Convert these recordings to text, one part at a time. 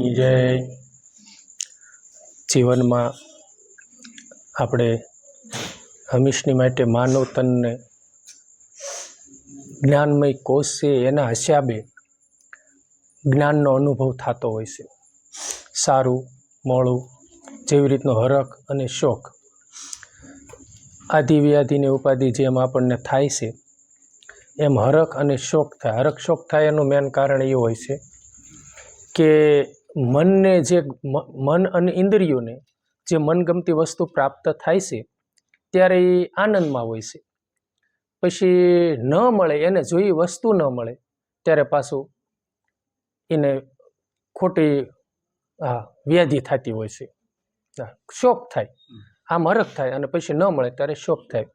ની જય। જીવનમાં આપણે હંમેશની માટે માનવ તનને જ્ઞાનમય કોષ છે એના હિસાબે જ્ઞાનનો અનુભવ થતો હોય છે। સારું મોડું જેવી રીતનો હરખ અને શોખ, આદિ વ્યાધિને ઉપાધિ જેમ આપણને થાય છે એમ હરખ અને શોખ થાય। હરખ શોખ થાય એનું મેન કારણ એ હોય છે કે મનને જે મન અને ઇન્દ્રિયોને જે મનગમતી વસ્તુ પ્રાપ્ત થાય છે ત્યારે એ આનંદમાં હોય છે, પછી ન મળે એને જોઈ વસ્તુ ન મળે ત્યારે પાછું એને ખોટી વ્યાધિ થતી હોય છે, શોક થાય। આમ હરખ થાય અને પછી ન મળે ત્યારે શોક થાય।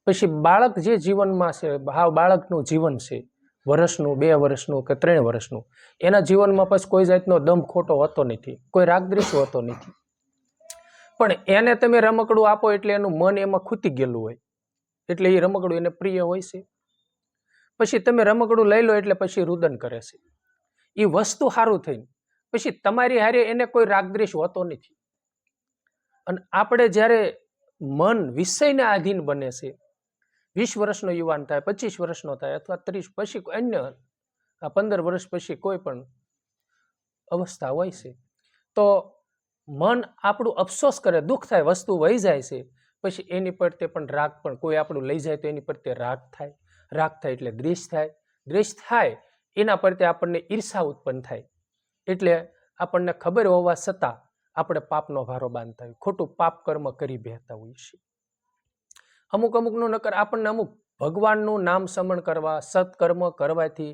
પછી બાળક જે જીવનમાં છે, હાવ બાળકનું જીવન છે, વર્ષનું 2 વર્ષનું કે 3 વર્ષનું, એના જીવનમાં પછી કોઈ જાતનો દમ ખોટો હોતો નથી, કોઈ રાગદ્વેષ હોતો નથી, પણ એને તમે રમકડું આપો એટલે એનું મન એમાં ખૂતી ગયેલું હોય એટલે એ રમકડું એને પ્રિય હોય છે। પછી તમે રમકડું લઈ લો એટલે પછી રુદન કરે છે, એ વસ્તુ સારું થઈને પછી તમારી હારે એને કોઈ રાગદ્વેષ હોતો નથી। અને આપણે જ્યારે મન વિષયના આધીન બને છે, 20 વર્ષનો યુવાન થાય, 25 વર્ષનો થાય અથવા 30 પછી અન્ય 15 વર્ષ પછી કોઈ પણ અવસ્થા હોય છે, તો મન આપણું અફસોસ કરે, દુઃખ થાય, વસ્તુ વહી જાય છે, પછી એની પ્રત્યે પણ રાગ, પણ કોઈ આપણું લઈ જાય તો એની પ્રત્યે રાગ થાય, રાગ થાય એટલે દ્વેષ થાય, દ્વેષ થાય એના પ્રત્યે આપણને ઈર્ષા ઉત્પન્ન થાય, એટલે આપણને ખબર હોવા છતાં આપણે પાપનો ભારો બાંધતા હોય, ખોટું પાપ કર્મ કરી બેસતા હોઈએ છીએ। અમુકનું નકર આપણને અમુક ભગવાનનું નામ સ્મરણ કરવા, સત્કર્મ કરવાથી,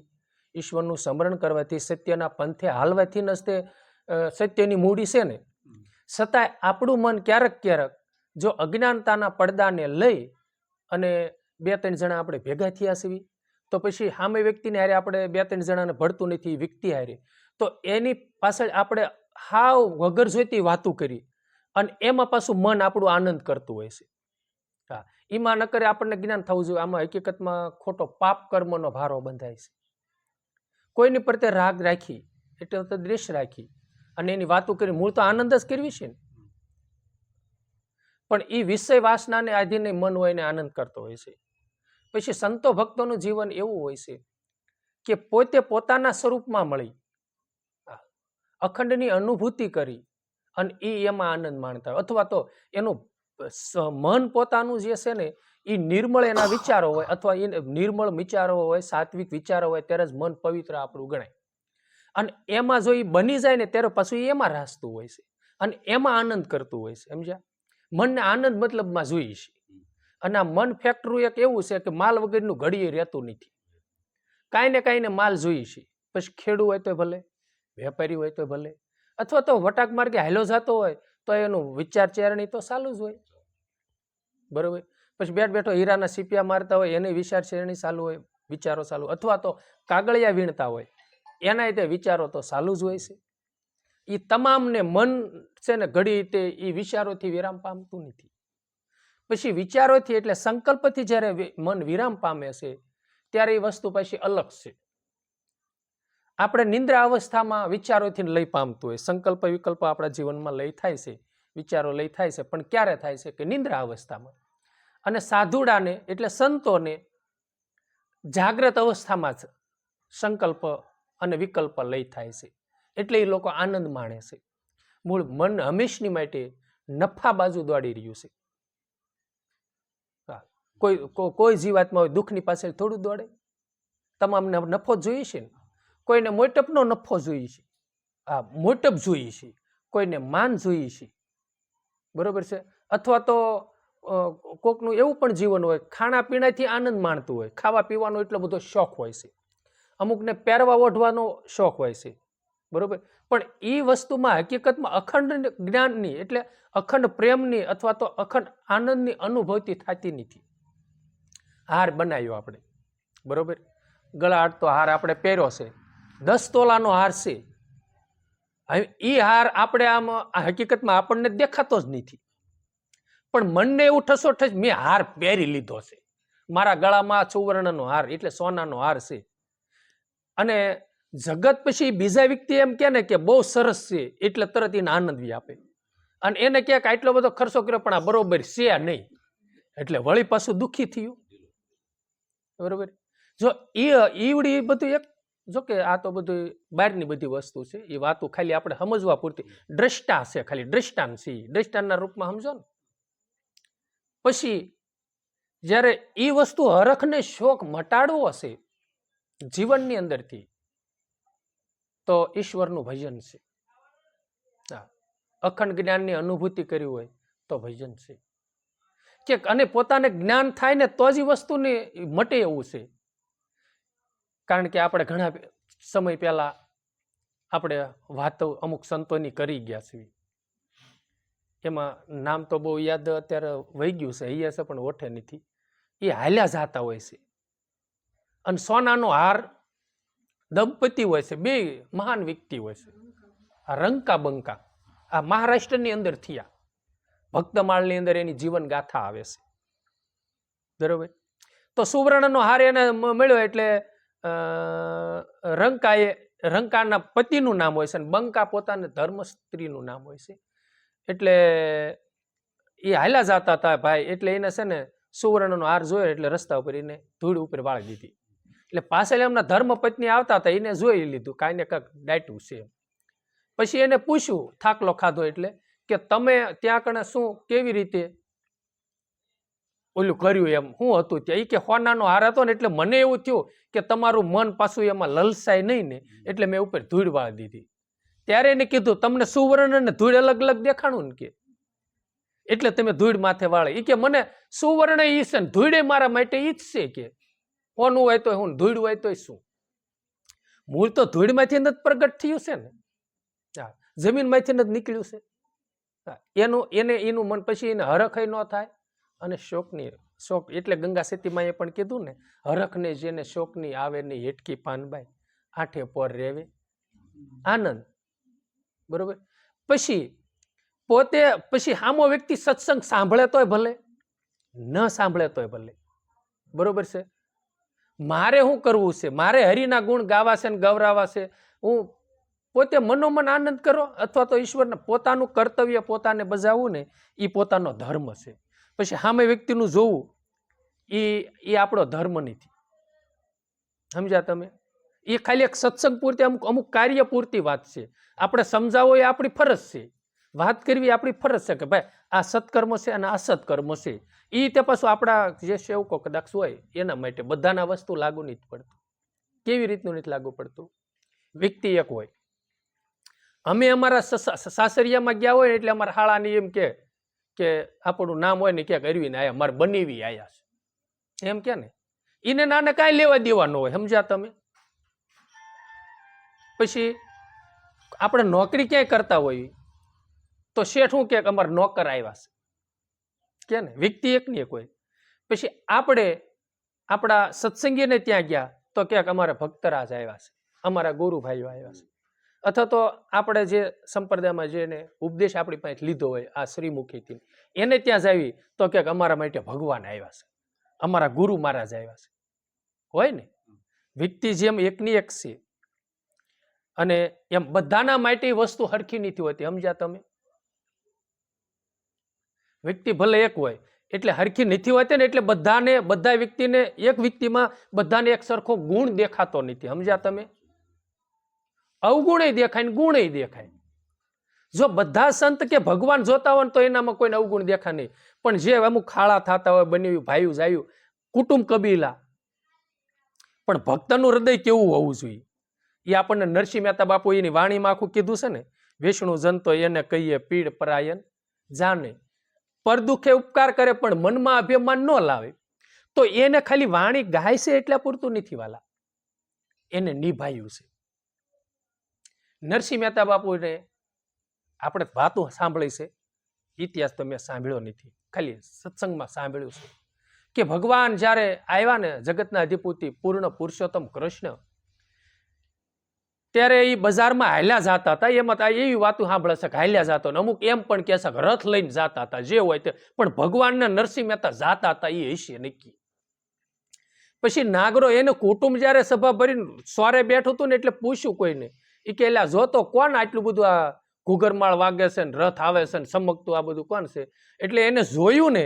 ઈશ્વરનું સ્મરણ કરવાથી, સત્યના પંથે હાલવાથી ન તે સત્યની મૂડી છે ને, છતાંય આપણું મન ક્યારેક જો અજ્ઞાનતાના પડદાને લઈ અને 2-3 જણા આપણે ભેગા થયા છીએ તો પછી સામે વ્યક્તિને હારે આપણે 2-3 જણાને ભળતું નથી, વ્યક્તિ હારે, તો એની પાછળ આપણે હાવ વગર જોઈતી વાતું કરી અને એમાં પાછું મન આપણું આનંદ કરતું હોય છે। એમાં ન કરે આપણને જ્ઞાન થવું જોઈએ, આમાં હકીકતમાં ખોટો પાપ કર્મનો ભારો બંધાય છે। કોઈની પ્રત્યે રાગ રાખી એટલે તો દ્વેષ રાખી અને એની વાતો કરી, મૂળ તો આનંદ જ કરવી છે ને, પણ એ વિષય વાસનાને આધીને મન હોય એને આનંદ કરતો હોય છે। પછી સંતો ભક્તોનું જીવન એવું હોય છે કે પોતે પોતાના સ્વરૂપમાં મળી અખંડની અનુભૂતિ કરી અને એ એમાં આનંદ માણતા હોય, અથવા તો એનું મન પોતાનું જે છે ને એ નિર્મળ એના વિચારો હોય, અથવા એ નિર્મળ વિચારો હોય, સાત્વિક વિચારો હોય ત્યારે જ મન પવિત્ર આપણું ગણાય, અને એમાં જો એ બની જાય ને ત્યારે પાછું એમાં રાસતું હોય છે અને એમાં આનંદ કરતું હોય છે, સમજ્યા? મનને આનંદ મતલબમાં જોઈએ છે, અને આ મન ફેક્ટરું એક એવું છે કે માલ વગરનું ઘડીએ રહેતું નથી, કાંઈ ને કાંઈ ને માલ જોઈએ છે, પછી ખેડૂ હોય તો ભલે, વેપારી હોય તો ભલે, અથવા તો વટાક માર્ગે હાલો જતો હોય તો એનું વિચાર ચેરણી તો ચાલુ જ હોય, બરોબર? પછી બેઠો હીરાના સીપિયા મારતા હોય એને વિચાર ચેરણી ચાલુ હોય, વિચારો ચાલુ, અથવા તો કાગળિયા વીણતા હોય એના તે વિચારો તો ચાલુ જ હોય છે। એ તમામને મન છે ને ઘડી તે એ વિચારોથી વિરામ પામતું નથી, પછી વિચારોથી એટલે સંકલ્પથી જ્યારે મન વિરામ પામે છે ત્યારે એ વસ્તુ પછી અલગ છે। આપણે નિંદ્રા અવસ્થામાં વિચારોથી લઈ પામતું હોય, સંકલ્પ વિકલ્પ આપણા જીવનમાં લઈ થાય છે, વિચારો લઈ થાય છે, પણ ક્યારે થાય છે કે નિંદ્રા અવસ્થામાં, અને સાધુડાને એટલે સંતોને જાગ્રત અવસ્થામાં જ સંકલ્પ અને વિકલ્પ લઈ થાય છે, એટલે એ લોકો આનંદ માણે છે। મૂળ મન હંમેશની માટે નફા બાજુ દોડી રહ્યું છે। કોઈ જીવાતમાં હોય દુઃખની પાછળ થોડું દોડે, તમામને નફો જોઈએ છે ને, કોઈને મોટપનો નફો જોઈએ છે, મોટપ જોઈએ છે, કોઈને માન જોઈએ છે, બરોબર છે, અથવા તો કોકનું એવું પણ જીવન હોય ખાણા પીણાથી આનંદ માણતું હોય, ખાવા પીવાનો એટલો બધો શોખ હોય છે, અમુકને પહેરવા ઓઢવાનો શોખ હોય છે, બરોબર, પણ એ વસ્તુમાં હકીકતમાં અખંડ જ્ઞાનની એટલે અખંડ પ્રેમની અથવા તો અખંડ આનંદની અનુભૂતિ થતી નથી। હાર બનાવ્યો આપણે, બરોબર, ગળા આટતો હાર આપણે પહેર્યો છે, 10 તોલાનો હાર છે, એ હાર આપણે આમ હકીકતમાં આપણને દેખાતો જ નથી, પણ મનને એવું ઠસોઠસ મેં હાર પહેરી લીધો છે, મારા ગળામાં સુવર્ણનો હાર એટલે સોનાનો હાર છે, અને જગત પછી બીજા વ્યક્તિ એમ કે ને કે બહુ સરસ છે એટલે તરત એને આનંદ આપે, અને એને ક્યાંક આટલો બધો ખર્ચો કર્યો પણ આ બરોબર છે નહીં એટલે વળી પાછું દુઃખી થયું. બરોબર. જો ઈવડી બધું એક જો કે આ તો બધું બહારની બધી વસ્તુ છે, એ વાતો ખાલી આપણે સમજવા પૂરતી દ્રષ્ટા છે, ખાલી દ્રષ્ટાંત છે, દ્રષ્ટાંતના રૂપમાં સમજો ને. પછી જ્યારે એ વસ્તુ હરખને શોખ મટાડવો હશે જીવનની અંદરથી તો ઈશ્વરનું ભજન છે. અખંડ જ્ઞાનની અનુભૂતિ કરી હોય તો ભજન છે કે, અને પોતાને જ્ઞાન થાય ને તો જ એ વસ્તુને મટે એવું છે. કારણ કે આપણે ઘણા સમય પહેલા આપણે વાતો અમુક સંતોની કરી ગયા છીએ, એમાં નામ તો બહુ યાદ અત્યારે વહી ગયું છે, અહીંયા છે પણ ઓઠે નથી. એ હાલ્યા જાતા હોય છે અને સોનાનો હાર દંપતિ હોય છે, બે મહાન વ્યક્તિ હોય છે. આ રંકા બંકા આ મહારાષ્ટ્રની અંદર થયા, ભક્તમાળની અંદર એની જીવન ગાથા આવે છે. બરોબર. તો સુવર્ણનો હાર એને મળ્યો એટલે રંકાના પતિનું નામ હોય છે અને બંકા પોતાને ધર્મસ્ત્રીનું નામ હોય છે. એટલે એ હાલ્યા જતા હતા ભાઈ, એટલે એને છે ને સુવર્ણનો હાર જોયો એટલે રસ્તા ઉપર એને ધૂળ ઉપર વાળી દીધી. એટલે પાછળ એમના ધર્મપત્ની આવતા હતા, એને જોઈ લીધું કાંઈ ને કાંઈક ડાયટું છે. પછી એને પૂછ્યું થાકલો ખાધો એટલે કે તમે ત્યાં કણે શું કેવી રીતે ઓલું કર્યું, એમ શું હતું ત્યાં? એ કે હોનાનો હાર હતો ને એટલે મને એવું થયું કે તમારું મન પાછું એમાં લલસાય નહીં ને એટલે મેં ઉપર ધૂળ વાળી દીધી. ત્યારે એને કીધું તમને સુવર્ણ અને ધૂળ અલગ અલગ દેખાણું ને કે, એટલે તમે ધૂળ માથે વાળે. એ કે મને સુવર્ણ ઈ છે ને ધૂળે મારા માટે ઈ જ છે કે, હોનું હોય તો હું, ધૂળ હોય તો શું? મૂળ તો ધૂળમાંથી જ પ્રગટ થયું છે ને, જમીનમાંથી જ નીકળ્યું છે. એનું મન પછી એને હરખય ન થાય અને શોક એટલે ગંગા સેતીમાં એ પણ કીધું ને, હરખને જેને શોકની આવે ને હેટકી પાનબાઈ આઠે પોર રેવે આનંદ. બરોબર. પછી સામો વ્યક્તિ સત્સંગ સાંભળે તોય ભલે, ન સાંભળે તોય ભલે. બરોબર છે. મારે શું કરવું છે? મારે હરિના ગુણ ગાવા છે ને ગૌરાવા છે. હું પોતે મનોમન આનંદ કરો અથવા તો ઈશ્વરને પોતાનું કર્તવ્ય પોતાને બજાવવું ને એ પોતાનો ધર્મ છે. પછી સામે વ્યક્તિનું જોવું એ આપણો ધર્મ નથી. સમજ્યા તમે? એ ખાલી એક સત્સંગ પૂરતી અમુક કાર્ય પૂરતી વાત છે. આપણે સમજાવો એ આપણી ફરજ છે, વાત કરવી આપણી ફરજ છે કે ભાઈ આ સત્કર્મ છે અને આ સત્કર્મ છે. એ તે પાછું આપણા જે સેવકો કદાચ હોય એના માટે બધાના વસ્તુ લાગુ નથી પડતું. કેવી રીતનું નથી લાગુ પડતું? વ્યક્તિ એક હોય, અમે અમારા સાસરિયામાં ગયા હોય એટલે અમારા હાળાની એમ કે આપણું નામ હોય ને ક્યાંક અરવીને આયા, મારે બનેવી આયા છે એમ કે ને, એને નાને કાંઈ લેવા દેવા ન હોય. સમજ્યા તમે? પછી આપણે નોકરી ક્યાંય કરતા હોય તો શેઠ શું કે અમારા નોકર આવ્યા છે કે ને, વ્યક્તિ એકની એક હોય. પછી આપણે આપણા સત્સંગીને ત્યાં ગયા તો ક્યાંક અમારા ભક્તરાજ આવ્યા છે, અમારા ગુરુભાઈઓ આવ્યા છે, અથવા તો આપણે જે સંપ્રદાયમાં જેને ઉપદેશ આપણી પાસે લીધો હોય આ શ્રીમુખીથી એને ત્યાં જાવી તો ક્યાંક અમારા માટે ભગવાન આવ્યા છે, અમારા ગુરુ મહારાજ આવ્યા છે. હોય ને, વ્યક્તિ જેમ એકની એક છે અને એમ બધાના માટે વસ્તુ હરખી નથી હોતી. સમજ્યા તમે? વ્યક્તિ ભલે એક હોય એટલે હરખી નથી હોતી ને, એટલે બધા વ્યક્તિને એક વ્યક્તિમાં બધાને એક સરખો ગુણ દેખાતો નથી. સમજ્યા તમે? અવગુણય દેખાય ને ગુણય દેખાય. જો બધા સંત કે ભગવાન જોતા હોય તો એનામાં કોઈને અવગુણ દેખાય નહીં, પણ જે અમુક ખાડા થતા હોય, બન્યું ભાઈયું જાયું, કુટુંબ કબીલા, પણ ભક્તનું હૃદય કેવું હોવું જોઈએ એ આપણને નરસિંહ મહેતા બાપુ એની વાણીમાં આખું કીધું છે ને, વિષ્ણુ જનતો એને કહીએ પીડ પરાયન જાણે, પર દુઃખે ઉપકાર કરે પણ મનમાં અભિમાન ન લાવે. તો એને ખાલી વાણી ગાય છે એટલા પૂરતું નથી વાલા, એને નિભાયું છે. નરસિંહ મહેતા બાપુને આપણે વાતો સાંભળી છે, ઇતિહાસ તો મેં સાંભળ્યો નથી, ખાલી સત્સંગમાં સાંભળ્યું છે કે ભગવાન જ્યારે આવ્યા ને જગતના અધિપતિ પૂર્ણ પુરુષોત્તમ કૃષ્ણ, ત્યારે એ બજારમાં હાલ્યા જતા હતા. એમાં એવી વાતો સાંભળે છે કે હાલ્યા જતો, અમુક એમ પણ કહે છે કે રથ લઈને જતા હતા, જે હોય તે, પણ ભગવાનને નરસિંહ મહેતા જાતા હતા એ હશે નક્કી. પછી નાગરો એને કુટુંબ જ્યારે સભા ભરીને સોરે બેઠું હતું ને એટલે પૂછ્યું કોઈને, એ કે એટલે જો તો કોણ આટલું બધું આ ઘૂઘરમાળ વાગે છે ને રથ આવે છે ને ચમકતું આ બધું કોણ છે? એટલે એને જોયું ને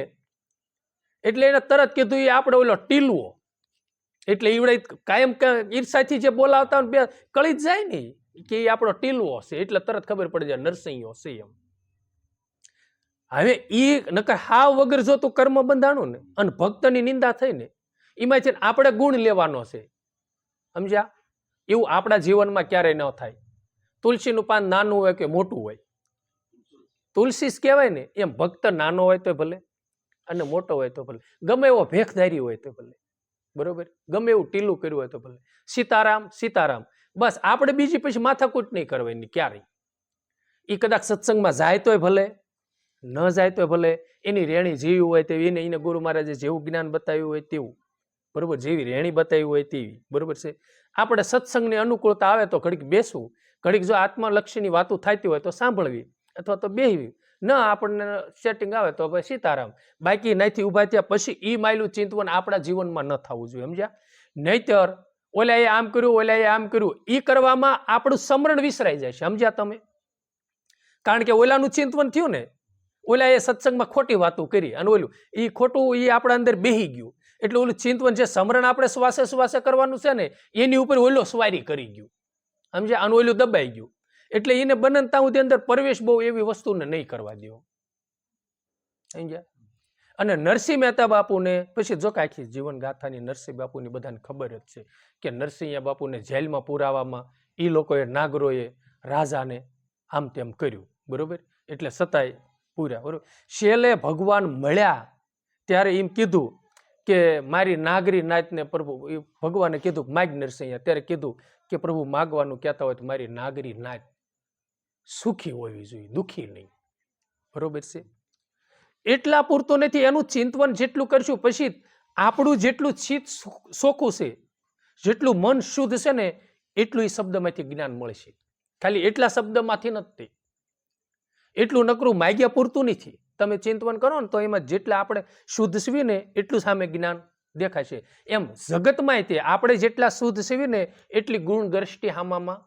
એટલે એને તરત કીધું એ આપણે ઓલો ટીલવો. એટલે ઈવડે કાયમ ઈર્ષાથી જે બોલાવતા બે કળી જ જાય ને કે એ આપણો ટીલવો છે, એટલે તરત ખબર પડી જાય નરસિંહો છે એમ. હવે એ નકર હાવ વગર જો તું કર્મ બંધાણું ને અને ભક્તની નિંદા થઈ ને એમાં છે આપણે ગુણ લેવાનો છે, સમજ્યા? એવું આપણા જીવનમાં ક્યારેય ન થાય. તુલસીનું પાન નાનું હોય કે મોટું હોય, તુલસી જ કહેવાય ને એમ ભક્ત નાનો હોય તો ભલે અને મોટો હોય તો ભલે, ગમે એવો ભેખધારી હોય તો ભલે, બરોબર, ગમે એવું ટીલું કર્યું હોય તો ભલે, સીતારામ સીતારામ બસ. આપણે બીજી પછી માથાકૂટ નહીં કરવાની ક્યારેય. એ કદાચ સત્સંગમાં જાય તોય ભલે, ન જાય તો ભલે, એની રેણી જેવી હોય તેવી, એને ગુરુ મહારાજે જેવું જ્ઞાન બતાવ્યું હોય તેવું, બરોબર, જેવી રેણી બતાવી હોય તેવી, બરોબર છે. આપણે સત્સંગની અનુકૂળતા આવે તો ઘડીક બેસવું, ઘડીક જો આત્મલક્ષીની વાતો થતી હોય તો સાંભળવી અથવા તો બેહવી, ન આપણને સેટિંગ આવે તો ભાઈ સીતારામ. બાકી નાથી ઉભા થયા પછી એ માયલું ચિંતવન આપણા જીવનમાં ન થવું જોઈએ, સમજ્યા? નહીતર ઓલા એ આમ કર્યું, ઓલા એ આમ કર્યું, એ કરવામાં આપણું સમરણ વિસરાઈ જાય છે, સમજ્યા તમે? કારણ કે ઓલાનું ચિંતવન થયું ને, ઓલા એ સત્સંગમાં ખોટી વાતો કરી અને ઓલું એ ખોટું એ આપણા અંદર બેહી ગયું, એટલે ઓલું ચિંતવન જે સમરણ આપણે શ્વાસે શ્વાસે કરવાનું છે ને એની ઉપર ઓલો સ્વારી કરી ગયું, સમજ્યા? અને ઓલું દબાઈ ગયું. એટલે એને બનતા સુધી અંદર પ્રવેશ બહુ એવી વસ્તુને નહીં કરવા દો, સમજ્યા? અને નરસિંહ મહેતા બાપુને પછી જો આખી જીવન ગાથાની નરસિંહ બાપુની બધાને ખબર જ છે કે નરસિંહ બાપુને જેલમાં પુરાવામાં એ લોકોએ નાગરોએ રાજાને આમ તેમ કર્યું, બરોબર, એટલે સતાય પૂર્યા, બરોબર. છેલ્લે ભગવાન મળ્યા ત્યારે એમ કીધું કે મારી નાગરી નાતને પ્રભુ, ભગવાને કીધું માગ નરસિંહ, ત્યારે કીધું કે પ્રભુ માગવાનું કહેતા હોય તો મારી નાગરી નાત સુખી હોવી જોઈએ, દુઃખી નહીં, બરોબર છે. એટલા પૂરતું નથી, એનું ચિંતવન જેટલું કરશું પછી આપણું જેટલું ચિત્ત ચોખ્ખું છે, જેટલું મન શુદ્ધ છે ને એટલું એ શબ્દમાંથી જ્ઞાન મળશે. ખાલી એટલા શબ્દમાંથી નથી, એટલું નકરું માગ્યા પૂરતું નથી. તમે ચિંતવન કરો ને તો એમાં જેટલા આપણે શુદ્ધ સીવી ને એટલું સામે જ્ઞાન દેખાશે. એમ જગતમાં તે આપણે જેટલા શુદ્ધ સીવી ને એટલી ગુણ દ્રષ્ટિ હામામાં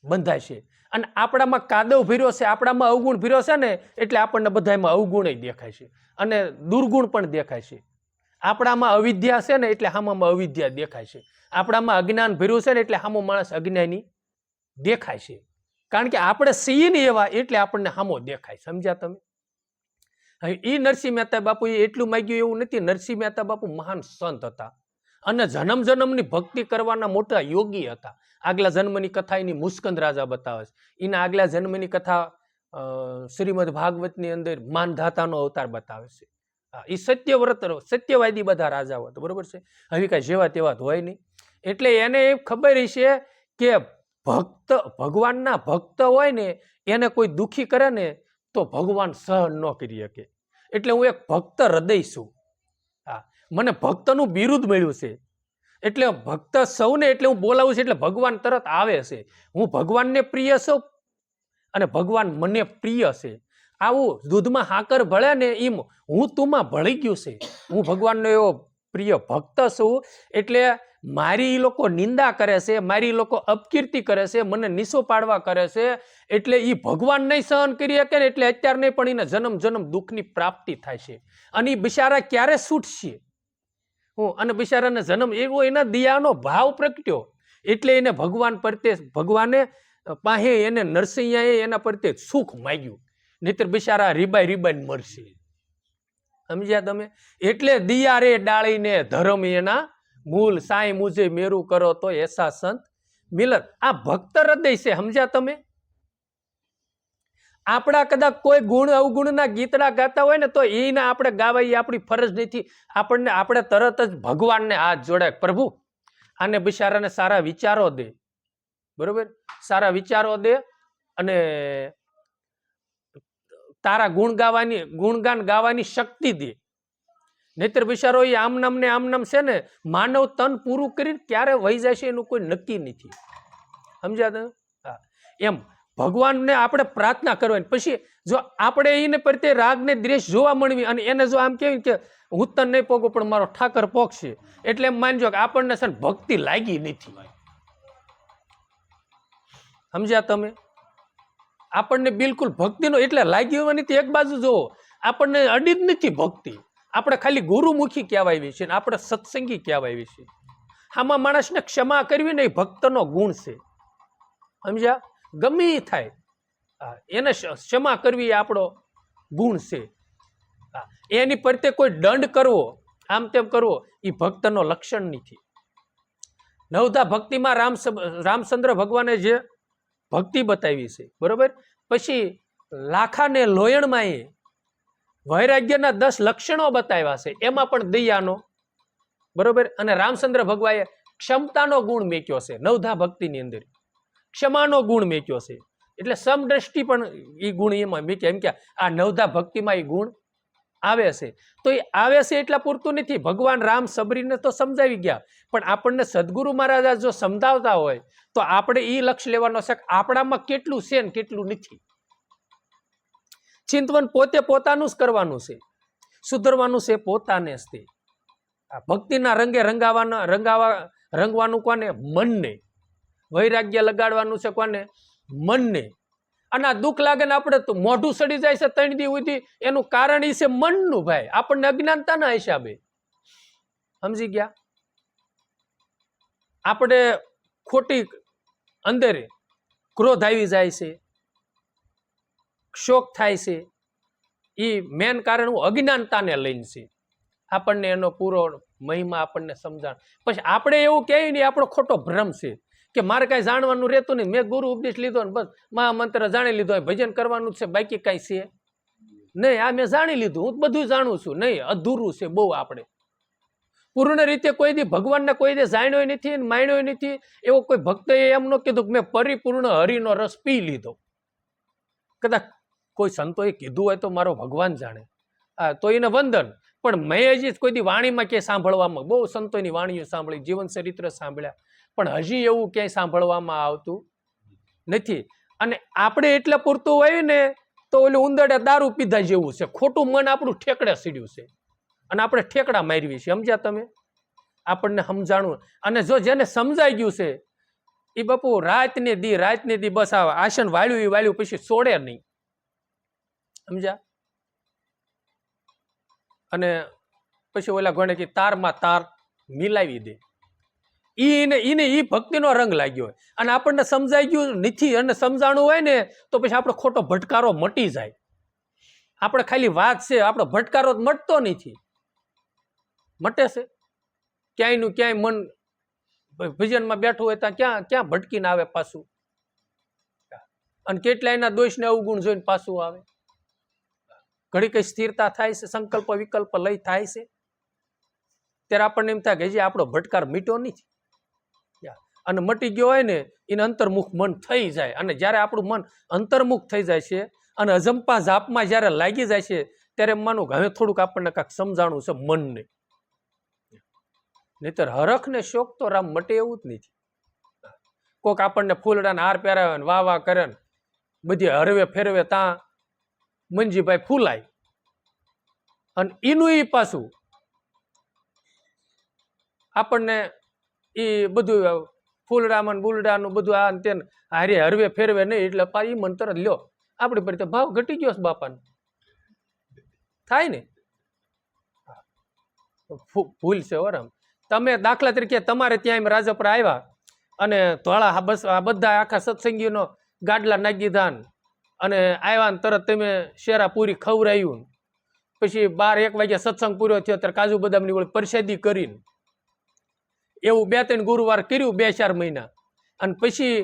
બંધાય છે. અને આપણામાં કાદવ ભર્યો છે, આપણામાં અવગુણ ભર્યો છે ને એટલે આપણને બધામાં અવગુણ દેખાય છે અને દુર્ગુણ પણ દેખાય છે. આપણામાં અવિદ્યા છે ને એટલે હામામાં અવિદ્યા દેખાય છે. આપણામાં અજ્ઞાન ભર્યું છે ને એટલે હામો માણસ અજ્ઞાની દેખાય છે. કારણ કે આપણે છીએ ને એવા એટલે આપણને હામો દેખાય, સમજ્યા તમે? એ નરસિંહ મહેતા બાપુ એ એટલું માગ્યું એવું નથી. નરસિંહ મહેતા બાપુ મહાન સંત હતા અને જન્મ જન્મની ભક્તિ કરવાના મોટા યોગી હતા. આગલા જન્મની કથા એની મુસ્કંદ રાજા બતાવે છે. એના આગલા જન્મની કથા શ્રીમદ ભાગવતની અંદર માનધાતાનો અવતાર બતાવે છે. એ સત્યવ્રત સત્યવાદી બધા રાજાઓ હતા, બરોબર છે. હવે કાંઈ જેવા તેવા હોય નહીં. એટલે એને એ ખબર છે કે ભક્ત ભગવાનના ભક્ત હોય ને એને કોઈ દુઃખી કરે ને તો ભગવાન સહન ન કરી શકે. એટલે હું એક ભક્ત હૃદય છું. હા, મને ભક્તનું બિરુદ મળ્યું છે એટલે ભક્ત સૌને એટલે હું બોલાવું છું એટલે ભગવાન તરત આવે છે. હું ભગવાનને પ્રિય છું અને ભગવાન મને પ્રિય છે. આવું દૂધમાં હાકર ભળે ને એમ હું તુંમાં ભળી ગયું છે. હું ભગવાનનો એવો પ્રિય ભક્ત છું. એટલે મારી લોકો નિંદા કરે છે, મારી લોકો અપકીર્તિ કરે છે, મને નીચો પાડવા કરે છે, એટલે એ ભગવાન નહીં સહન કરી શકે ને એટલે અત્યારે નહીં પણ એને જન્મ જન્મ દુઃખની પ્રાપ્તિ થાય છે. અને એ બિચારા ક્યારે છૂટશે? અને બિચારાને જન્મ એવો એના દયાનો ભાવ પ્રગટ્યો એટલે એને ભગવાન પ્રત્યે ભગવાને પાસે એને નરસિંહાએ એના પ્રત્યે સુખ માગ્યું. નહીતર બિચારા રીબાઈ રીબાઈ મરશે, સમજ્યા તમે? એટલે દિયા રે ડાળીને ધર્મ એના મૂલ, સાંઈ મુજે મેરું કરો તો એસા સંત મિલત. આ ભક્ત હૃદય છે, સમજ્યા તમે? આપણા કદાચ કોઈ ગુણ અવગુણના ગીતડા ગાતા હોય ને તો એના આપણે ગાવા, એ આપણી ફરજ નથી. આપણે તરત જ ભગવાનને હાથ જોડાય, પ્રભુ આને બિચારાને સારા વિચારો દે, બરોબર, સારા વિચારો દે અને તારા ગુણગાન ગાવાની શક્તિ દે. નહીતર બિચારો એ આમનામ ને આમનામ છે ને માનવ તન પૂરું કરીને ક્યારે વહી જાય છે એનું કોઈ નક્કી નથી, સમજ્યા તમે? હા, એમ ભગવાનને આપણે પ્રાર્થના કરવાની. પછી જો આપણે એને પ્રત્યે રાગ ને દ્વેષ જોવા મળવી અને એને જો આમ કહેવાય કે હું તને નહીં પોગું પણ મારો ઠાકર પોગશે, એટલે એમ માનજો કે આપણને છે ને ભક્તિ લાગી નથી. સમજ્યા તમે? આપણને બિલકુલ ભક્તિનો એટલે લાગી હોવાની એક બાજુ જોવો, આપણને અડી જ નથી ભક્તિ. આપણે ખાલી ગુરુમુખી કહેવાય છે ને આપણે સત્સંગી કહેવાય છે. આમાં માણસને ક્ષમા કરવી ને એ ભક્તનો ગુણ છે. સમજ્યા? ગમે એ થાય એને ક્ષમા કરવી એ આપણો ગુણ છે. એની પ્રત્યે કોઈ દંડ કરવો, આમ તેમ કરવો, એ ભક્તનો લક્ષણ નથી. નવધા ભક્તિમાં રામચંદ્ર ભગવાને જે ભક્તિ બતાવી છે, બરોબર. પછી લાખાને લોયણમાં એ વૈરાગ્યના 10 લક્ષણો બતાવ્યા છે, એમાં પણ દયાનો, બરોબર. અને રામચંદ્ર ભગવાને ક્ષમતાનો ગુણ મેક્યો છે. નવધા ભક્તિની અંદર ક્ષમાનો ગુણ મેક્યો છે. એટલે સમદ્રષ્ટિ પણ એ ગુણ એમાં મેક્યા. એમ કે આ નવધા ભક્તિમાં એ ગુણ આવે છે. તો એ આવે છે એટલા પૂરતું નથી. ભગવાન રામ સબરીને તો સમજાવી ગયા, પણ આપણને સદગુરુ મહારાજ જો સમજાવતા હોય તો આપણે એ લક્ષ્ય લેવાનો છે કે આપણામાં કેટલું છે ને કેટલું નથી. ચિંતવન પોતે પોતાનું જ કરવાનું છે, સુધરવાનું છે પોતાને જ. તે ભક્તિના રંગે રંગવાનું કોને? મનને. વૈરાગ્ય લગાડવાનું છે કોને? મનને. અને આ દુઃખ લાગે ને આપણે તો મોઢું સડી જાય છે 3 દી સુધી, એનું કારણ એ છે મનનું. ભાઈ આપણને અજ્ઞાનતાના હિસાબે. સમજી ગયા? આપણે ખોટી અંદર ક્રોધ આવી જાય છે, શોક થાય છે, એ મેન કારણ અજ્ઞાનતાને લઈને છે. આપણને એનો પૂરો મહિમા આપણને સમજાણ. પછી આપણે એવું કહેવાય નહીં, આપણો ખોટો ભ્રમ છે કે મારે કાંઈ જાણવાનું રહેતું નહીં, મેં ગુરુ ઉપદેશ લીધો ને બસ મહામંત્ર જાણી લીધો, ભજન કરવાનું છે, બાકી કાંઈ છે નહીં. આ મેં જાણી લીધું, હું બધું જાણું છું. નહીં, અધૂરું છે બહુ. આપણે પૂર્ણ રીતે કોઈ દી ભગવાનને કોઈ દી જાણ્યો નથી, માણ્યો નથી. એવો કોઈ ભક્તએ એમ ન કીધું કે મેં પરિપૂર્ણ હરિનો રસ પી લીધો. કદાચ કોઈ સંતોએ કીધું હોય તો મારો ભગવાન જાણે, તો એને વંદન. પણ મેં હજી કોઈ દી વાણીમાં ક્યાંય સાંભળવામાં, બહુ સંતોની વાણીઓ સાંભળી, જીવન ચરિત્ર સાંભળ્યા, પણ હજી એવું ક્યાંય સાંભળવામાં આવતું નથી. અને આપણે એટલે પૂરતું હોય ને તો ઓલું ઉંદરડે દારૂ પીધા જેવું છે. ખોટું મન આપણું ઠેકડે સીડ્યું છે અને આપણે ઠેકડા મારવી છે. સમજ્યા તમે? આપણને સમજાણું. અને જો જેને સમજાઈ ગયું છે એ બાપુ રાતને દી બસ આ આસન વાળ્યું પછી છોડે નહીં. સમજ્યા? અને પછી ઓલા ગણે કે તારમાં તાર મિલાવી દે. ઈને ભક્તિનો રંગ લાગ્યો હોય અને આપણને સમજાઈ ગયું નથી અને સમજાણું હોય ને તો પછી આપણો ખોટો ભટકારો મટી જાય. આપણે ખાલી વાત છે, આપણો ભટકારો મટતો નથી. મટે છે ક્યાંયનું ક્યાંય મન ભજનમાં બેઠું હોય ત્યાં ક્યાં ભટકીને આવે પાછું. અને કેટલાયના દોષને અવગુણ જોઈને પાછું આવે. ઘડી કઈ સ્થિરતા થાય છે, સંકલ્પ વિકલ્પ લઈ થાય છે, ત્યારે આપણને એમ થાય કે હજી આપણો ભટકાર મીટો નથી. અને મટી ગયો હોય ને એને અંતર્મુખ મન થઈ જાય. અને જ્યારે આપણું મન અંતર્મુખ થઈ જાય છે અને અજંપા જાપમાં જ્યારે લાગી જાય છે ત્યારે માનું હવે થોડુંક આપણને કાંઈક સમજાણું છે મનને. નહીતર હરખ ને શોક તો રામ મટે એવું જ નથી. કોક આપણને ફૂલડાને હાર પહેરાવે ને વાહ કરે ને બધી હરવે ફેરવે ત્યાં મંજીભાઈ ફૂલાય. અને એનું એ પાછું આપણને એ બધું ફૂલડામાં બુલડાનું બધું આ તે હારે હરવે ફેરવે નહીં એટલે એ મન તરત લ્યો આપણી પર ભાવ ઘટી ગયો છે બાપાને થાય ને. ભૂલ છે ઓરામ. તમે દાખલા તરીકે તમારે ત્યાં રાજપરા આવ્યા અને ધોળા બસ આ બધા આખા સત્સંગીનો ગાડલા નાખી દીધા અને આવ્યા ને તરત તમે શેરા પૂરી ખવડાવ્યું, પછી 12-1 વાગ્યા સત્સંગ પૂરો થયો ત્યારે કાજુ બદામની ઓળી પ્રસાદી કરીને એવું 2-3 ગુરુવાર કર્યું 2-4 મહિના. અને પછી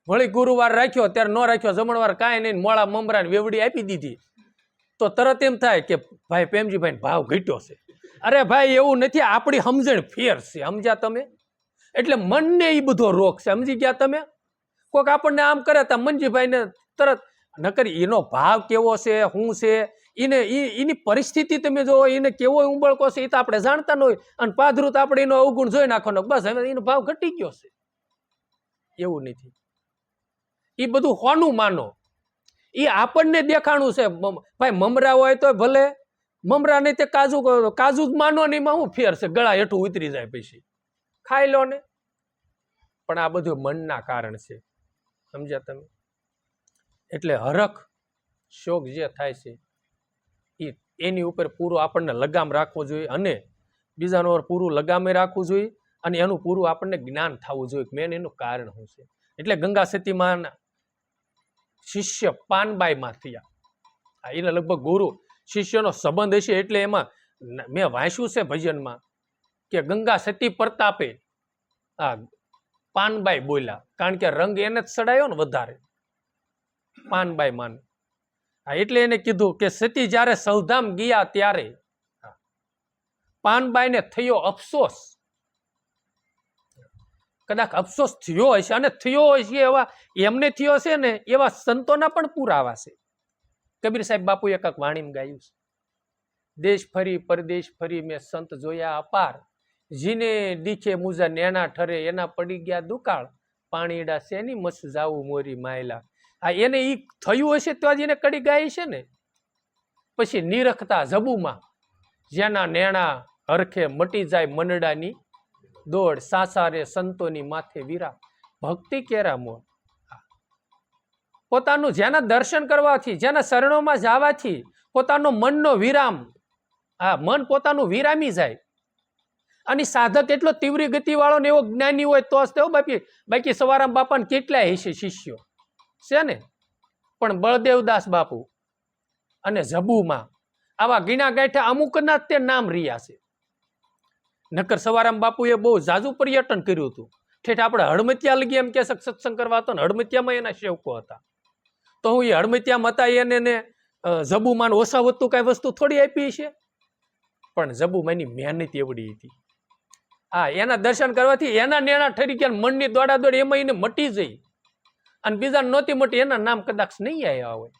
વળી ગુરુવાર રાખ્યો ત્યારે ન રાખ્યો, જમણવાર કાંઈ નહીં, મોળા મમરાને વેવડી આપી દીધી. તો તરત એમ થાય કે ભાઈ પ્રેમજીભાઈ ભાવ ઘટ્યો છે. અરે ભાઈ એવું નથી, આપણી સમજણ ફેર છે. સમજ્યા તમે? એટલે મનને એ બધો રોગ છે. સમજી ગયા તમે? કોઈક આપણને આમ કરે તો મંજીભાઈને તરત નકર એનો ભાવ કેવો છે, શું છે, એની પરિસ્થિતિ તમે જો એને કેવો ઉંબળકો છે એ તો આપણે જાણતા ન હોય. અને પાધરું આપણે એનો અવગુણ જોઈ નાખવાનો, બસ હવે એનો ભાવ ઘટી ગયો છે. એવું નથી. એ બધું હોનું માનો, એ આપણને દેખાણું છે. ભાઈ મમરા હોય તો ભલે મમરા નહીં તે કાજુ કાજુ જ માનો ને એમાં શું ફેર છે? ગળા હેઠું ઉતરી જાય પછી ખાઈ લો ને. પણ આ બધું મનના કારણ છે, સમજ્યા તમે? એટલે હરખ શોક જે થાય છે એની ઉપર પૂરું આપણને લગામ રાખવું જોઈએ, અને બીજાનો પૂરું લગામે રાખવું જોઈએ, અને એનું પૂરું આપણને જ્ઞાન થવું જોઈએ મેન એનું કારણ શું છે. એટલે ગંગા સતીમાં શિષ્ય પાનબાઈમાં થયા. એને લગભગ ગુરુ શિષ્યનો સંબંધ હશે, એટલે એમાં મેં વાંચ્યું છે ભજનમાં કે ગંગા સતી પ્રતાપે આ પાનબાઈ બોલ્યા, કારણ કે રંગ એને જ ચડાયો ને વધારે, પાનબાઈ માન. એટલે એને કીધું કે સતી જ્યારે સૌધામ ગયા ત્યારે પાનબાઈને થયો અફસોસ. કદાચ અફસોસ થયો હશે, અને થયો હશે એવા એમને થયો છે ને એવા સંતોના પણ પુરાવા છે. કબીર સાહેબ બાપુ એક વાણીમાં ગાયું છે, દેશ ફરી પરદેશ ફરી મેં સંત જોયા અપાર, જીને દીખે મુજા નેણા ઠરે એના પડી ગયા દુકાળ, પાણીડા શેની મસ જાવું મોરી માયલા. આ એને ઈ થયું હશે તો જ એને કડી ગાય છે ને. પછી નિરખતા જબુમાં જેના નેણા હરખે મટી જાય મનડાની દોડ, સાસારે સંતોની માથે વીરા ભક્તિ કેરા મોર. પોતાનું જેના દર્શન કરવાથી, જેના શરણોમાં જવાથી પોતાનો મનનો વિરામ, મન પોતાનું વિરામી જાય. અને સાધક એટલો તીવ્ર ગતિ વાળો ને એવો જ્ઞાની હોય તો જ બાકી સવારામ બાપાને કેટલાય હશે શિષ્યો છે ને, પણ બળદેવદાસ બાપુ અને જબુમાં આવા ગીણા ગાંઠા અમુકના તે નામ રહ્યા છે. નકર સવારામ બાપુએ બહુ જાજુ પર્યટન કર્યું હતું. ઠેઠ આપણે હડમતિયા લગી એમ કે સત્સંગ કરવા હતો ને, હડમતિયામાં એના સેવકો હતા. તો હું એ હડમતિયામાં હતા એને જબુમાન ઓછા વધતું કઈ વસ્તુ થોડી આપી છે, પણ જબુમાની મહેનત એવડી હતી. એના દર્શન કરવાથી એના નેણા ઠરી ગયા, મનની દોડા દોડ એમાં એને મટી જઈ, અને બીજા નહોતી મટી, એના નામ કદાચ નહીં આવ્યા હોય.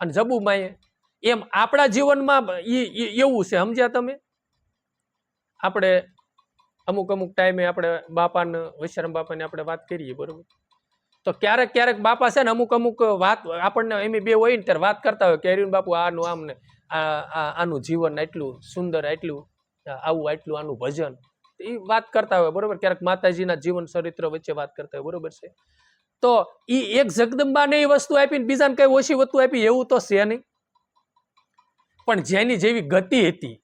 અને જબુમાએ એમ આપણા જીવનમાં એવું છે, સમજ્યા તમે? આપણે અમુક ટાઈમે આપણે બાપાને વૈશ્રામ બાપાને આપણે વાત કરીએ, બરોબર? તો ક્યારેક ક્યારેક બાપા છે ને અમુક વાત આપણને એમ બે હોય ને ત્યારે વાત કરતા હોય કે અરવિંદ બાપુ આનું આમ ને આનું જીવન એટલું સુંદર, એટલું આવું, એટલું આનું ભજન, એ વાત કરતા હોય, બરોબર? ક્યારેક માતાજીના જીવન ચરિત્ર વચ્ચે વાત કરતા હોય, બરોબર છે? તો એ એક જગદંબાને એ વસ્તુ આપીને બીજાને કઈ ઓછી વસ્તુ આપી એવું તો છે નહીં. પણ જેની જેવી ગતિ હતી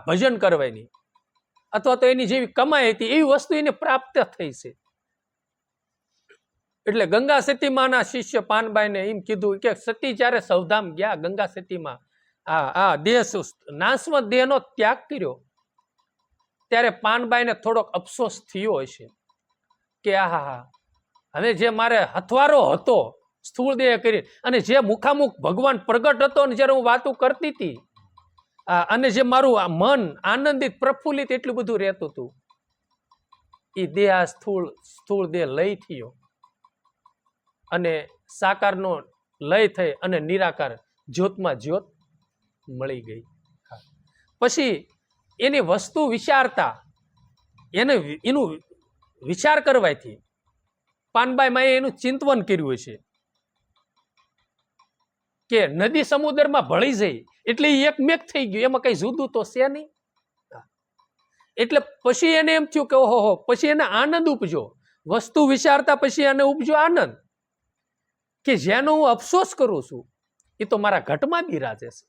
ભજન કરવાની, અથવા તો એની જેવી કમાઈ હતી, એવી વસ્તુ એને પ્રાપ્ત થઈ છે. એટલે ગંગા સતીમાના શિષ્ય પાનબાઈને એમ કીધું કે સતી જ્યારે સૌધામ ગયા, ગંગા સતીમાં દેહ નાશવંત દેહનો ત્યાગ કર્યો, ત્યારે પાનબાઈને થોડોક અફસોસ થયો હશે કે હવે જે મારે હથવારો હતો સ્થૂળ દેહ કરી, અને જે મુખામુખ ભગવાન પ્રગટ હતો ને જ્યારે હું વાતો કરતી હતી, અને જે મારું આ મન આનંદિત પ્રફુલ્લિત એટલું બધું રહેતું હતું, એ દેહ સ્થૂળ દેહ લય થયો, અને સાકારનો લય થઈ અને નિરાકાર જ્યોતમાં જ્યોત મળી ગઈ. પછી એની વસ્તુ વિચારતા એનું વિચાર કરવાથી પાનબાઈ માએ એનું ચિંતવન કર્યું છે કે નદી સમુદ્રમાં ભળી જઈ એટલે એકમેક થઈ ગયું, એમાં કઈ જુદું તો છે નહીં. એટલે પછી એને એમ થયું કે ઓહો, પછી એને આનંદ ઉપજો, વસ્તુ વિચારતા પછી એને ઉપજો આનંદ કે જેનો હું અફસોસ કરું છું એ તો મારા ઘટમાં બિરાજે છે.